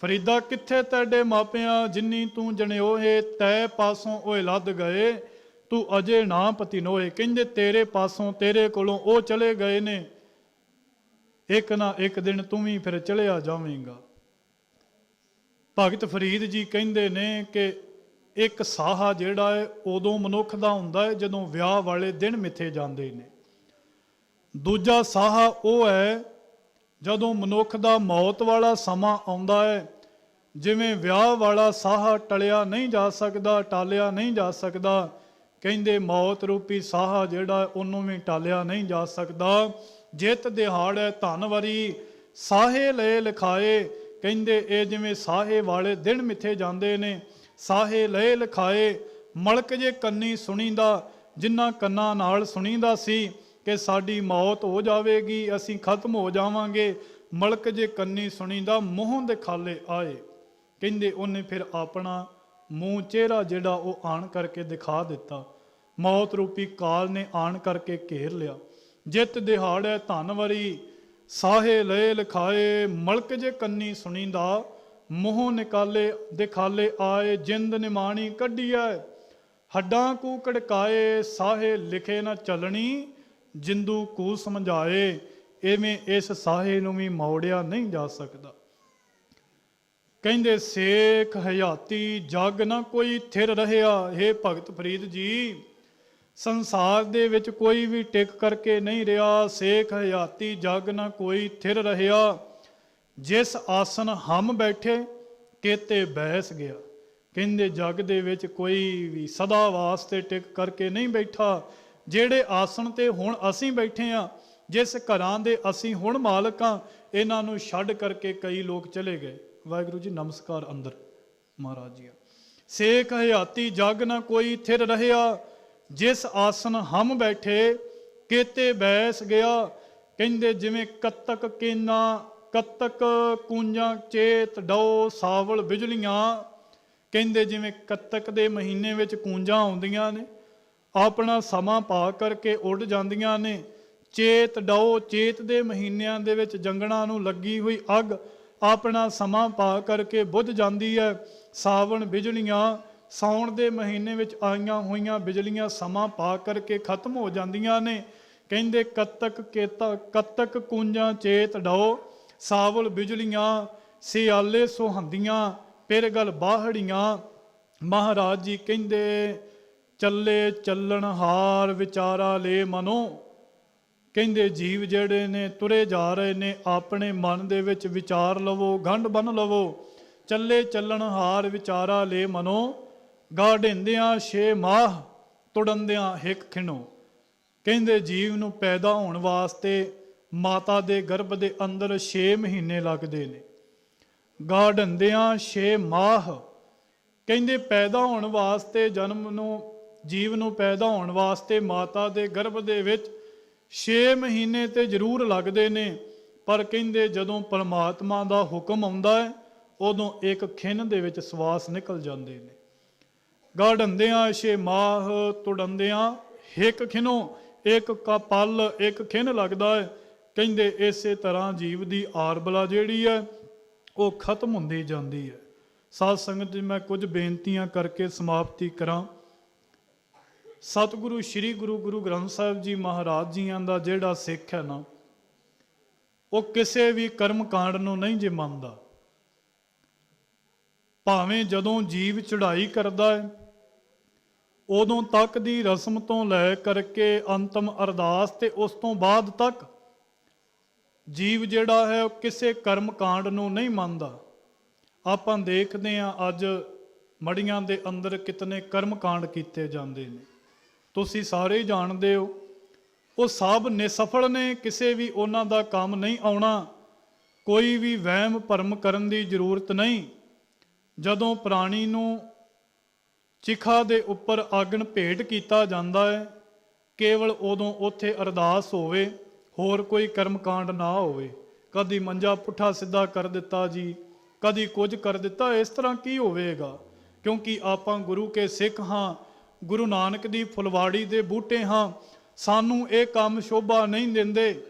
ਫਰੀਦਾ ਕਿੱਥੇ ਤੈਡੇ ਮਾਪਿਆਂ ਜਿੰਨੀ ਤੂੰ ਜਣਿਓ ਹੈ। ਤੈ ਪਾਸੋਂ ਉਹ ਲੱਦ ਗਏ ਤੂੰ ਅਜੇ ਨਾ ਪਤੀ ਨੋਏ। ਕਹਿੰਦੇ ਤੇਰੇ ਪਾਸੋਂ, ਤੇਰੇ ਕੋਲੋਂ ਉਹ ਚਲੇ ਗਏ ਨੇ, ਇੱਕ ਨਾ ਇੱਕ ਦਿਨ ਤੂੰ ਵੀ ਫਿਰ ਚਲਿਆ ਜਾਵੇਂਗਾ। ਭਗਤ ਫਰੀਦ ਜੀ ਕਹਿੰਦੇ ਨੇ ਕਿ ਇੱਕ ਸਾਹਾ ਜਿਹੜਾ ਹੈ ਉਦੋਂ ਮਨੁੱਖ ਦਾ ਹੁੰਦਾ ਹੈ ਜਦੋਂ ਵਿਆਹ ਵਾਲੇ ਦਿਨ ਮਿੱਥੇ ਜਾਂਦੇ ਨੇ। ਦੂਜਾ ਸਾਹਾ ਉਹ ਹੈ ਜਦੋਂ ਮਨੁੱਖ ਦਾ ਮੌਤ ਵਾਲਾ ਸਮਾਂ ਆਉਂਦਾ ਹੈ। ਜਿਵੇਂ ਵਿਆਹ ਵਾਲਾ ਸਾਹਾ ਟਲਿਆ ਨਹੀਂ ਜਾ ਸਕਦਾ, ਟਾਲਿਆ ਨਹੀਂ ਜਾ ਸਕਦਾ, ਕਹਿੰਦੇ ਮੌਤ ਰੂਪੀ ਸਾਹਾ ਜਿਹੜਾ ਉਹਨੂੰ ਵੀ ਟਾਲਿਆ ਨਹੀਂ ਜਾ ਸਕਦਾ। ਜਿੱਤ ਦਿਹਾੜ ਹੈ ਧਨਵਰੀ ਸਾਹੇ ਲਏ ਲਿਖਾਏ। ਕਹਿੰਦੇ ਇਹ ਜਿਵੇਂ ਸਾਹੇ ਵਾਲੇ ਦਿਨ ਮਿੱਥੇ ਜਾਂਦੇ ਨੇ, ਸਾਹੇ ਲਏ ਲਿਖਾਏ। ਮਲਕ ਜੇ ਕੰਨੀ ਸੁਣੀਦਾ ਜਿਨ੍ਹਾਂ ਕੰਨਾਂ ਨਾਲ ਸੁਣੀਦਾ ਸੀ ਕਿ ਸਾਡੀ ਮੌਤ ਹੋ ਜਾਵੇਗੀ, ਅਸੀਂ ਖਤਮ ਹੋ ਜਾਵਾਂਗੇ, ਮਲਕ ਜੇ ਕੰਨੀ ਸੁਣੀਦਾ ਮੂੰਹ ਦੇ ਖਾਲੇ ਆਏ। ਕਹਿੰਦੇ ਉਹਨੇ ਫਿਰ ਆਪਣਾ ਮੂੰਹ ਚਿਹਰਾ ਜਿਹੜਾ ਉਹ ਆਣ ਕਰਕੇ ਦਿਖਾ ਦਿੱਤਾ। ਮੌਤ ਰੂਪੀ ਕਾਲ ਨੇ ਆਣ ਕਰਕੇ ਘੇਰ ਲਿਆ। ਜਿੱਤ ਦਿਹਾੜੈ ਧਨਵਰੀ ਸਾਹੇ ਲਏ ਲਿਖਾਏ, ਮਲਕ ਜੇ ਕੰਨੀ ਸੁਣੀਦਾ ਮੂੰਹ ਨਿਕਾਲੇ ਦਿਖਾਲੇ ਆਏ। ਜਿੰਦ ਨਿਮਾਣੀ ਕੱਢੀਐ ਹੱਡਾਂ ਕੂ ਕੜਕਾਏ, ਸਾਹੇ ਲਿਖੇ ਨਾ ਚੱਲਣੀ ਜਿੰਦੂ ਕੂ ਸਮਝਾਏ। ਇਵੇਂ ਇਸ ਸਾਹੇ ਨੂੰ ਵੀ ਮੋੜਿਆ ਨਹੀਂ ਜਾ ਸਕਦਾ। ਕਹਿੰਦੇ ਸੇਖ ਹਯਾਤੀ ਜਗ ਨਾ ਕੋਈ ਥਿਰ ਰਹਿਆ। हे ਭਗਤ ਫਰੀਦ ਜੀ, ਸੰਸਾਰ ਦੇ ਵਿੱਚ ਕੋਈ ਵੀ ਟਿਕ ਕਰਕੇ ਨਹੀਂ ਰਿਹਾ। ਸੇਖ ਹਯਾਤੀ ਜਗ ਨਾ ਕੋਈ ਥਿਰ ਰਹਿਆ, ਜਿਸ ਆਸਨ ਹਮ ਬੈਠੇ ਕੇਤੇ ਬੈਸ ਗਿਆ। ਕਹਿੰਦੇ ਜਗ ਦੇ ਵਿੱਚ ਕੋਈ ਵੀ ਸਦਾ ਵਾਸਤੇ ਟਿਕ ਕਰਕੇ ਨਹੀਂ ਬੈਠਾ। ਜਿਹੜੇ ਆਸਣ ਤੇ ਹੁਣ ਅਸੀਂ ਬੈਠੇ ਆ, ਜਿਸ ਘਰਾਂ ਦੇ ਅਸੀਂ ਹੁਣ ਮਾਲਕ ਹਾਂ, ਇਹਨਾਂ ਨੂੰ ਛੱਡ ਕਰਕੇ ਕਈ ਲੋਕ ਚਲੇ ਗਏ। ਵਾਹਿਗੁਰੂ ਜੀ ਨਮਸਕਾਰ ਅੰਦਰ ਮਹਾਰਾਜ ਜੀ। ਸੇਖ ਹਯਾਤੀ ਜਗ ਨਾ ਕੋਈ ਥਿਰ ਰਹਿਆ, ਜਿਸ ਆਸਨ ਹਮ ਬੈਠੇ ਕੇਤੇ ਬੈਸ ਗਿਆ। ਕਹਿੰਦੇ ਜਿਵੇਂ ਕੱਤਕ ਕੇਨਾ ਕੱਤਕ ਕੂੰਜਾਂ ਚੇਤ ਡੋ ਸਾਵਲ ਬਿਜਲੀਆਂ। ਕਹਿੰਦੇ ਜਿਵੇਂ ਕੱਤਕ ਦੇ ਮਹੀਨੇ ਵਿੱਚ ਕੂੰਜਾਂ ਆਉਂਦੀਆਂ ਨੇ, ਆਪਣਾ ਸਮਾਂ ਪਾ ਕਰਕੇ ਉੱਡ ਜਾਂਦੀਆਂ ਨੇ। ਚੇਤ ਡੋ, ਚੇਤ ਦੇ ਮਹੀਨਿਆਂ ਦੇ ਵਿੱਚ ਜੰਗਲਾਂ ਨੂੰ ਲੱਗੀ ਹੋਈ ਅੱਗ ਆਪਣਾ ਸਮਾਂ ਪਾ ਕਰਕੇ ਬੁੱਝ ਜਾਂਦੀ ਹੈ। ਸਾਵਣ ਬਿਜਲੀਆਂ, ਸਾਉਣ ਦੇ ਮਹੀਨੇ ਵਿੱਚ ਆਈਆਂ ਹੋਈਆਂ ਬਿਜਲੀਆਂ ਸਮਾਂ ਪਾ ਕਰਕੇ ਖਤਮ ਹੋ ਜਾਂਦੀਆਂ ਨੇ। ਕਹਿੰਦੇ ਕੱਤਕ ਕੇਤਾ ਕੱਤਕ ਕੂੰਜਾਂ ਚੇਤ ਡੋ ਸਾਵਲ ਬਿਜਲੀਆਂ, ਸਿਆਲੇ ਸੁਹੰਦੀਆਂ ਪਿਰਗਲ ਬਾਹੜੀਆਂ। ਮਹਾਰਾਜ ਜੀ ਕਹਿੰਦੇ ਚੱਲੇ ਚੱਲਣ ਹਾਰ ਵਿਚਾਰਾ ਲੈ ਮਨੋ। ਕਹਿੰਦੇ ਜੀਵ ਜਿਹੜੇ ਨੇ ਤੁਰੇ ਜਾ ਰਹੇ ਨੇ, ਆਪਣੇ ਮਨ ਦੇ ਵਿੱਚ ਵਿਚਾਰ ਲਵੋ, ਗੰਢ ਬੰਨ ਲਵੋ। ਚੱਲੇ ਚੱਲਣ ਹਾਰ ਵਿਚਾਰਾ ਲੈ ਮਨੋ, ਗਾਢਿੰਦਿਆਂ 6 ਮਾਹ ਤੁੜੰਦਿਆਂ ਹਿੱਕ ਖਿਣੋ। ਕਹਿੰਦੇ ਜੀਵ ਨੂੰ ਪੈਦਾ ਹੋਣ ਵਾਸਤੇ ਮਾਤਾ ਦੇ ਗਰਭ ਦੇ ਅੰਦਰ 6 ਮਹੀਨੇ ਲੱਗਦੇ ਨੇ। ਗਾਢੰਦਿਆਂ 6 ਮਾਹ, ਕਹਿੰਦੇ ਪੈਦਾ ਹੋਣ ਵਾਸਤੇ ਜਨਮ ਨੂੰ ਜੀਵ ਨੂੰ ਪੈਦਾ ਹੋਣ ਵਾਸਤੇ ਮਾਤਾ ਦੇ ਗਰਭ ਦੇ ਵਿੱਚ 6 ਮਹੀਨੇ ਤੇ ਜ਼ਰੂਰ ਲੱਗਦੇ ਨੇ। ਪਰ ਕਹਿੰਦੇ ਜਦੋਂ ਪਰਮਾਤਮਾ ਦਾ ਹੁਕਮ ਆਉਂਦਾ ਹੈ, ਉਦੋਂ ਇੱਕ ਖਿਣ ਦੇ ਵਿੱਚ ਸਵਾਸ ਨਿਕਲ ਜਾਂਦੇ ਨੇ। ਗਾਢੰਦਿਆਂ 6 ਮਾਹ ਤੁੜੰਦਿਆਂ ਹਿੱਕ ਖਿਣੋ, ਇੱਕ ਕਾ ਪਲ ਇੱਕ ਖਿਣ ਲੱਗਦਾ ਹੈ। ਕਹਿੰਦੇ ਇਸੇ ਤਰ੍ਹਾਂ ਜੀਵ ਦੀ ਆਰਬਲਾ ਜਿਹੜੀ ਹੈ ਉਹ ਖਤਮ ਹੁੰਦੀ ਜਾਂਦੀ ਹੈ। ਸਾਧ ਸੰਗਤ ਜੀ, ਮੈਂ ਕੁਝ ਬੇਨਤੀਆਂ ਕਰਕੇ ਸਮਾਪਤੀ ਕਰਾਂ। ਸਤਿਗੁਰੂ ਸ੍ਰੀ ਗੁਰੂ ਗ੍ਰੰਥ ਸਾਹਿਬ ਜੀ ਮਹਾਰਾਜ ਜੀਆਂ ਦਾ ਜਿਹੜਾ ਸਿੱਖ ਹੈ ਨਾ, ਉਹ ਕਿਸੇ ਵੀ ਕਰਮ ਕਾਂਡ ਨੂੰ ਨਹੀਂ ਜੇ ਮੰਨਦਾ। ਭਾਵੇਂ ਜਦੋਂ ਜੀਵ ਚੜ੍ਹਾਈ ਕਰਦਾ ਹੈ, ਉਦੋਂ ਤੱਕ ਦੀ ਰਸਮ ਤੋਂ ਲੈ ਕਰਕੇ ਅੰਤਮ ਅਰਦਾਸ ਤੇ ਉਸ ਤੋਂ ਬਾਅਦ ਤੱਕ ਜੀਵ ਜਿਹੜਾ ਹੈ ਉਹ ਕਿਸੇ ਕਰਮ ਕਾਂਡ ਨੂੰ ਨਹੀਂ ਮੰਨਦਾ। ਆਪਾਂ ਦੇਖਦੇ ਹਾਂ ਅੱਜ ਮੜੀਆਂ ਦੇ ਅੰਦਰ ਕਿਤਨੇ ਕਰਮ ਕਾਂਡ ਕੀਤੇ ਜਾਂਦੇ ਨੇ, ਤੁਸੀਂ ਸਾਰੇ ਜਾਣਦੇ ਹੋ। ਉਹ ਸਭ ਨਿਸਫਲ ਨੇ, ਕਿਸੇ ਵੀ ਉਹਨਾਂ ਦਾ ਕੰਮ ਨਹੀਂ ਆਉਣਾ। ਕੋਈ ਵੀ ਵਹਿਮ ਭਰਮ ਕਰਨ ਦੀ ਜ਼ਰੂਰਤ ਨਹੀਂ। ਜਦੋਂ ਪ੍ਰਾਣੀ ਨੂੰ ਚਿਖਾ ਦੇ ਉੱਪਰ ਆਗਣ ਭੇਟ ਕੀਤਾ ਜਾਂਦਾ ਹੈ, ਕੇਵਲ ਉਦੋਂ ਉੱਥੇ ਅਰਦਾਸ ਹੋਵੇ, ਹੋਰ ਕੋਈ ਕਰਮ ਕਾਂਡ ਨਾ ਹੋਵੇ। ਕਦੀ ਮੰਜਾ ਪੁੱਠਾ ਸਿੱਧਾ ਕਰ ਦਿੱਤਾ ਜੀ, ਕਦੀ ਕੁਝ ਕਰ ਦਿੱਤਾ, ਇਸ ਤਰ੍ਹਾਂ ਕੀ ਹੋਵੇਗਾ? ਕਿਉਂਕਿ ਆਪਾਂ ਗੁਰੂ ਕੇ ਸਿੱਖ ਹਾਂ, ਗੁਰੂ ਨਾਨਕ ਦੀ ਫੁਲਵਾੜੀ ਦੇ ਬੂਟੇ ਹਾਂ। ਸਾਨੂੰ ਇਹ ਕੰਮ ਸ਼ੋਭਾ ਨਹੀਂ ਦਿੰਦੇ।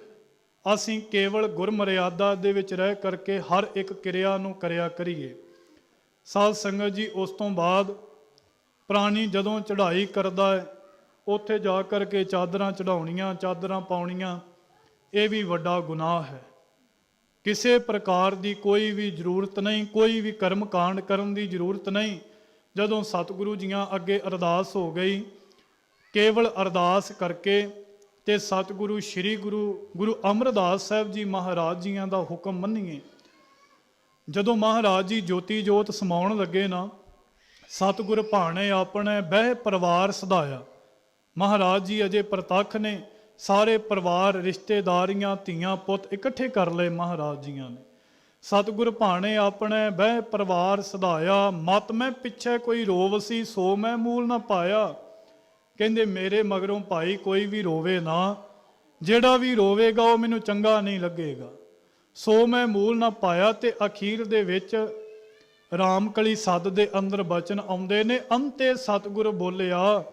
ਅਸੀਂ ਕੇਵਲ ਗੁਰਮਰਿਆਦਾ ਦੇ ਵਿੱਚ ਰਹਿ ਕਰਕੇ ਹਰ ਇੱਕ ਕਿਰਿਆ ਨੂੰ ਕਰਿਆ ਕਰੀਏ। ਸਾਧ ਸੰਗਤ ਜੀ, ਉਸ ਤੋਂ ਬਾਅਦ ਪ੍ਰਾਣੀ ਜਦੋਂ ਚੜ੍ਹਾਈ ਕਰਦਾ ਹੈ, ਉੱਥੇ ਜਾ ਕਰਕੇ ਚਾਦਰਾਂ ਚੜਾਉਣੀਆਂ, ਚਾਦਰਾਂ ਪਾਉਣੀਆਂ, ਇਹ ਵੀ ਵੱਡਾ ਗੁਨਾਹ ਹੈ। ਕਿਸੇ ਪ੍ਰਕਾਰ ਦੀ ਕੋਈ ਵੀ ਜ਼ਰੂਰਤ ਨਹੀਂ, ਕੋਈ ਵੀ ਕਰਮ ਕਾਂਡ ਕਰਨ ਦੀ ਜ਼ਰੂਰਤ ਨਹੀਂ। ਜਦੋਂ ਸਤਿਗੁਰੂ ਜੀਆਂ ਅੱਗੇ ਅਰਦਾਸ ਹੋ ਗਈ, ਕੇਵਲ ਅਰਦਾਸ ਕਰਕੇ ਤੇ ਸਤਿਗੁਰੂ ਸ੍ਰੀ ਗੁਰੂ ਅਮਰਦਾਸ ਸਾਹਿਬ ਜੀ ਮਹਾਰਾਜ ਜੀਆਂ ਦਾ ਹੁਕਮ ਮੰਨੀਏ। ਜਦੋਂ ਮਹਾਰਾਜ ਜੀ ਜੋਤੀ ਜੋਤ ਸਮਾਉਣ ਲੱਗੇ ਨਾ, ਸਤਿਗੁਰ ਭਾਣੇ ਆਪਣੇ ਬਹਿ ਪਰਿਵਾਰ ਸਧਾਇਆ। ਮਹਾਰਾਜ ਜੀ ਅਜੇ ਪ੍ਰਤੱਖ ਨੇ, ਸਾਰੇ ਪਰਿਵਾਰ ਰਿਸ਼ਤੇਦਾਰੀਆਂ ਧੀਆਂ ਪੁੱਤ ਇਕੱਠੇ ਕਰ ਲਏ ਮਹਾਰਾਜ ਜੀਆਂ ਨੇ। ਸਤਿਗੁਰ ਭਾਣੇ ਆਪਣੇ ਬਹਿ ਪਰਿਵਾਰ ਸਧਾਇਆ, ਮਤ ਮੈਂ ਪਿੱਛੇ ਕੋਈ ਰੋਵ ਸੀ ਸੋ ਮੈਂ ਮੂਲ ਨਾ ਪਾਇਆ। ਕਹਿੰਦੇ ਮੇਰੇ ਮਗਰੋਂ ਭਾਈ ਕੋਈ ਵੀ ਰੋਵੇ ਨਾ, ਜਿਹੜਾ ਵੀ ਰੋਵੇਗਾ ਉਹ ਮੈਨੂੰ ਚੰਗਾ ਨਹੀਂ ਲੱਗੇਗਾ। ਸੋ ਮੈਂ ਮੂਲ ਨਾ ਪਾਇਆ। ਤੇ ਅਖੀਰ ਦੇ ਵਿੱਚ ਰਾਮਕਲੀ ਸੱਦ ਦੇ ਅੰਦਰ ਬਚਨ ਆਉਂਦੇ ਨੇ, ਅੰਤੇ ਸਤਿਗੁਰ ਬੋਲਿਆ।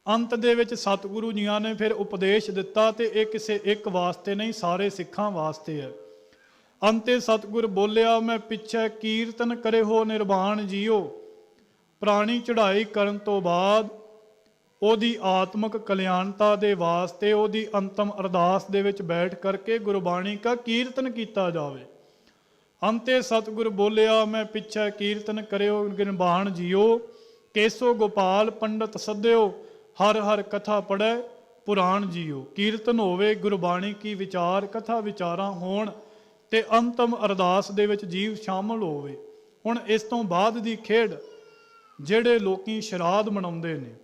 ਅੰਤ ਦੇ ਵਿੱਚ ਸਤਿਗੁਰੂ ਜੀਆਂ ਨੇ ਫਿਰ ਉਪਦੇਸ਼ ਦਿੱਤਾ, ਤੇ ਇਹ ਕਿਸੇ ਇੱਕ ਵਾਸਤੇ ਨਹੀਂ, ਸਾਰੇ ਸਿੱਖਾਂ ਵਾਸਤੇ ਹੈ। ਅੰਤੇ ਸਤਿਗੁਰ ਬੋਲਿਆ, ਮੈਂ ਪਿੱਛੇ ਕੀਰਤਨ ਕਰੇ ਹੋ ਨਿਰਵਾਣ ਜੀਓ। ਪ੍ਰਾਣੀ ਚੜ੍ਹਾਈ ਕਰਨ ਤੋਂ ਬਾਅਦ ਉਹਦੀ ਆਤਮਿਕ ਕਲਿਆਣਤਾ ਦੇ ਵਾਸਤੇ ਉਹਦੀ ਅੰਤਮ ਅਰਦਾਸ ਦੇ ਵਿੱਚ ਬੈਠ ਕਰਕੇ ਗੁਰਬਾਣੀ ਦਾ ਕੀਰਤਨ ਕੀਤਾ ਜਾਵੇ। ਅੰਤੇ ਸਤਿਗੁਰ ਬੋਲਿਆ, ਮੈਂ ਪਿੱਛੇ ਕੀਰਤਨ ਕਰਿਓ ਨਿਰਵਾਣ ਜੀਓ। ਕੇਸੋ ਗੋਪਾਲ ਪੰਡਤ ਸੱਦਿਓ, ਹਰ ਹਰ ਕਥਾ ਪੜ੍ਹੈ ਪੁਰਾਣ ਜੀਓ। ਕੀਰਤਨ ਹੋਵੇ, ਗੁਰਬਾਣੀ ਕੀ ਵਿਚਾਰ ਕਥਾ ਵਿਚਾਰਾਂ ਹੋਣ, ਤੇ ਅੰਤਮ ਅਰਦਾਸ ਦੇ ਵਿੱਚ ਜੀਵ ਸ਼ਾਮਲ ਹੋਵੇ। ਹੁਣ ਇਸ ਤੋਂ ਬਾਅਦ ਦੀ ਖੇਡ ਜਿਹੜੇ ਲੋਕੀ ਸ਼ਰਾਧ ਮਨਾਉਂਦੇ ਨੇ,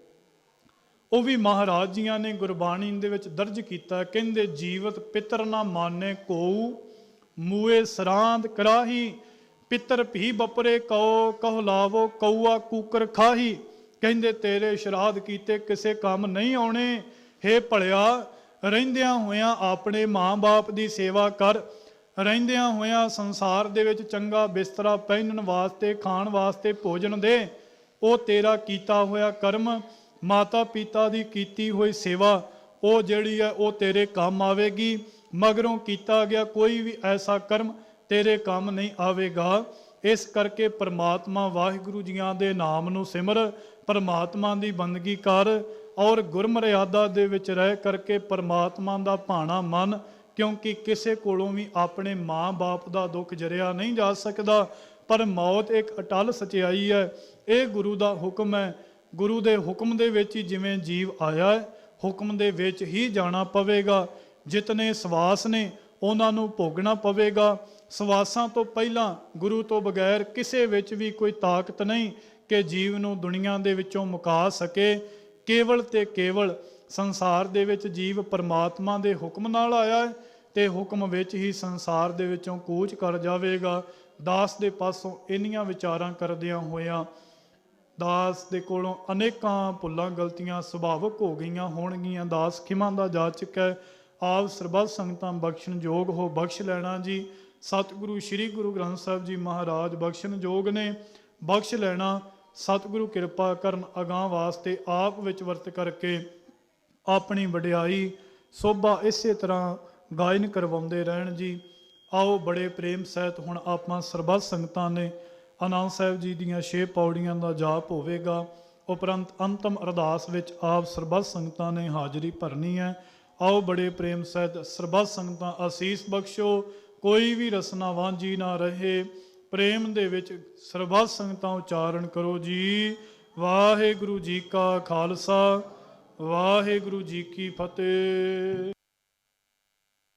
ਉਹ ਵੀ ਮਹਾਰਾਜ ਜੀਆਂ ਨੇ ਗੁਰਬਾਣੀ ਦੇ ਵਿੱਚ ਦਰਜ ਕੀਤਾ। ਕਹਿੰਦੇ ਜੀਵਤ ਪਿਤਰ ਨਾ ਮਾਨੇ ਕੋਊ, ਮੂਏ ਸਰਾਂਦ ਕਰਾਹੀ। ਪਿਤਰ ਭੀ ਬਪਰੇ ਕਉ, ਕਹੁ ਲਾਵੋ ਕਊਆ ਕੂਕਰ ਖਾਹੀ। ਕਹਿੰਦੇ ਤੇਰੇ ਸ਼ਰਾਧ ਕੀਤੇ ਕਿਸੇ ਕੰਮ ਨਹੀਂ ਆਉਣੇ। ਹੇ ਭਲਿਆ, ਰਹਿੰਦਿਆਂ ਹੋਇਆਂ ਆਪਣੇ ਮਾਂ-ਬਾਪ ਦੀ ਸੇਵਾ ਕਰ, ਰਹਿੰਦਿਆਂ ਹੋਇਆਂ ਸੰਸਾਰ ਦੇ ਵਿੱਚ ਚੰਗਾ ਬਿਸਤਰਾ ਪਹਿਨਣ ਵਾਸਤੇ, ਖਾਣ ਵਾਸਤੇ ਭੋਜਨ ਦੇ। ਉਹ ਤੇਰਾ ਕੀਤਾ ਹੋਇਆ ਕਰਮ, ਮਾਤਾ ਪਿਤਾ ਦੀ ਕੀਤੀ ਹੋਈ ਸੇਵਾ, ਉਹ ਜਿਹੜੀ ਹੈ ਉਹ ਤੇਰੇ ਕੰਮ ਆਵੇਗੀ। ਮਗਰੋਂ ਕੀਤਾ ਗਿਆ ਕੋਈ ਵੀ ਐਸਾ ਕਰਮ ਤੇਰੇ ਕੰਮ ਨਹੀਂ ਆਵੇਗਾ। ਇਸ ਕਰਕੇ ਪਰਮਾਤਮਾ ਵਾਹਿਗੁਰੂ ਜੀਆਂ ਦੇ ਨਾਮ ਨੂੰ ਸਿਮਰ, ਪਰਮਾਤਮਾ ਦੀ ਬੰਦਗੀ ਕਰ, ਔਰ ਗੁਰਮਰਿਆਦਾ ਦੇ ਵਿੱਚ ਰਹਿ ਕਰਕੇ ਪਰਮਾਤਮਾ ਦਾ ਭਾਣਾ ਮੰਨ। ਕਿਉਂਕਿ ਕਿਸੇ ਕੋਲੋਂ ਵੀ ਆਪਣੇ ਮਾਂ-ਬਾਪ ਦਾ ਦੁੱਖ ਜਰਿਆ ਨਹੀਂ ਜਾ ਸਕਦਾ, ਪਰ ਮੌਤ ਇੱਕ ਅਟਲ ਸਚਾਈ ਹੈ। ਇਹ ਗੁਰੂ ਦਾ ਹੁਕਮ ਹੈ। ਗੁਰੂ ਦੇ ਹੁਕਮ ਦੇ ਵਿੱਚ ਹੀ ਜਿਵੇਂ ਜੀਵ ਆਇਆ ਹੈ, ਹੁਕਮ ਦੇ ਵਿੱਚ ਹੀ ਜਾਣਾ ਪਵੇਗਾ। ਜਿਤਨੇ ਸਵਾਸ ਨੇ ਉਹਨਾਂ ਨੂੰ ਭੋਗਣਾ ਪਵੇਗਾ। ਸਵਾਸਾਂ ਤੋਂ ਪਹਿਲਾਂ ਗੁਰੂ ਤੋਂ ਬਗੈਰ ਕਿਸੇ ਵਿੱਚ ਵੀ ਕੋਈ ਤਾਕਤ ਨਹੀਂ ਕਿ ਜੀਵ ਨੂੰ ਦੁਨੀਆ ਦੇ ਵਿੱਚੋਂ ਮੁਕਾ ਸਕੇ। ਕੇਵਲ ਤੇ ਕੇਵਲ ਸੰਸਾਰ ਦੇ ਵਿੱਚ ਜੀਵ ਪਰਮਾਤਮਾ ਦੇ ਹੁਕਮ ਨਾਲ ਆਇਆ ਹੈ, ਤੇ ਹੁਕਮ ਵਿੱਚ ਹੀ ਸੰਸਾਰ ਦੇ ਵਿੱਚੋਂ ਕੂਚ ਕਰ ਜਾਵੇਗਾ। ਦਾਸ ਦੇ ਪਾਸੋਂ ਇੰਨੀਆਂ ਵਿਚਾਰਾਂ ਕਰਦਿਆਂ ਹੋਇਆਂ ਦਾਸ ਦੇ ਕੋਲੋਂ ਅਨੇਕਾਂ ਭੁੱਲਾਂ ਗਲਤੀਆਂ ਸੁਭਾਵਿਕ ਹੋ ਗਈਆਂ ਹੋਣਗੀਆਂ। ਦਾਸ ਖਿਮਾ ਦਾ ਜਾ ਚੁੱਕਾ। ਆਪ ਸਰਬੱਤ ਸੰਗਤਾਂ ਬਖਸ਼ਣ ਯੋਗ ਹੋ ਬਖਸ਼ ਲੈਣਾ ਜੀ। ਸਤਿਗੁਰੂ ਸ੍ਰੀ ਗੁਰੂ ਗ੍ਰੰਥ ਸਾਹਿਬ ਜੀ ਮਹਾਰਾਜ ਬਖਸ਼ਣ ਯੋਗ ਨੇ, ਬਖਸ਼ ਲੈਣਾ। ਸਤਿਗੁਰੂ ਕਿਰਪਾ ਕਰਨ ਅਗਾਂਹ ਵਾਸਤੇ ਆਪ ਵਿੱਚ ਵਰਤ ਕਰਕੇ ਆਪਣੀ ਵਡਿਆਈ ਸੋਭਾ ਇਸੇ ਤਰ੍ਹਾਂ ਗਾਇਨ ਕਰਵਾਉਂਦੇ ਰਹਿਣ ਜੀ। ਆਓ ਬੜੇ ਪ੍ਰੇਮ ਸਹਿਤ ਹੁਣ ਆਪਾਂ ਸਰਬੱਤ ਸੰਗਤਾਂ ਨੇ ਆਨੰਦ ਸਾਹਿਬ ਜੀ ਦੀਆਂ 6 ਪੌੜੀਆਂ ਦਾ ਜਾਪ ਹੋਵੇਗਾ। ਉਪਰੰਤ ਅੰਤਮ ਅਰਦਾਸ ਵਿੱਚ ਆਪ ਸਰਬੱਤ ਸੰਗਤਾਂ ਨੇ ਹਾਜ਼ਰੀ ਭਰਨੀ ਹੈ। ਆਓ ਬੜੇ ਪ੍ਰੇਮ ਸਹਿਤ ਸਰਬੱਤ ਸੰਗਤਾਂ ਅਸੀਸ ਬਖਸ਼ੋ, ਕੋਈ ਵੀ ਰਸਨਾ ਵਾਂਝੀ ਨਾ ਰਹੇ। ਪ੍ਰੇਮ ਦੇ ਵਿੱਚ ਸਰਬੱਤ ਸੰਗਤਾਂ ਉਚਾਰਨ ਕਰੋ ਜੀ। ਵਾਹਿਗੁਰੂ ਜੀ ਕਾ ਖਾਲਸਾ, ਵਾਹਿਗੁਰੂ ਜੀ ਕੀ ਫਤਿਹ।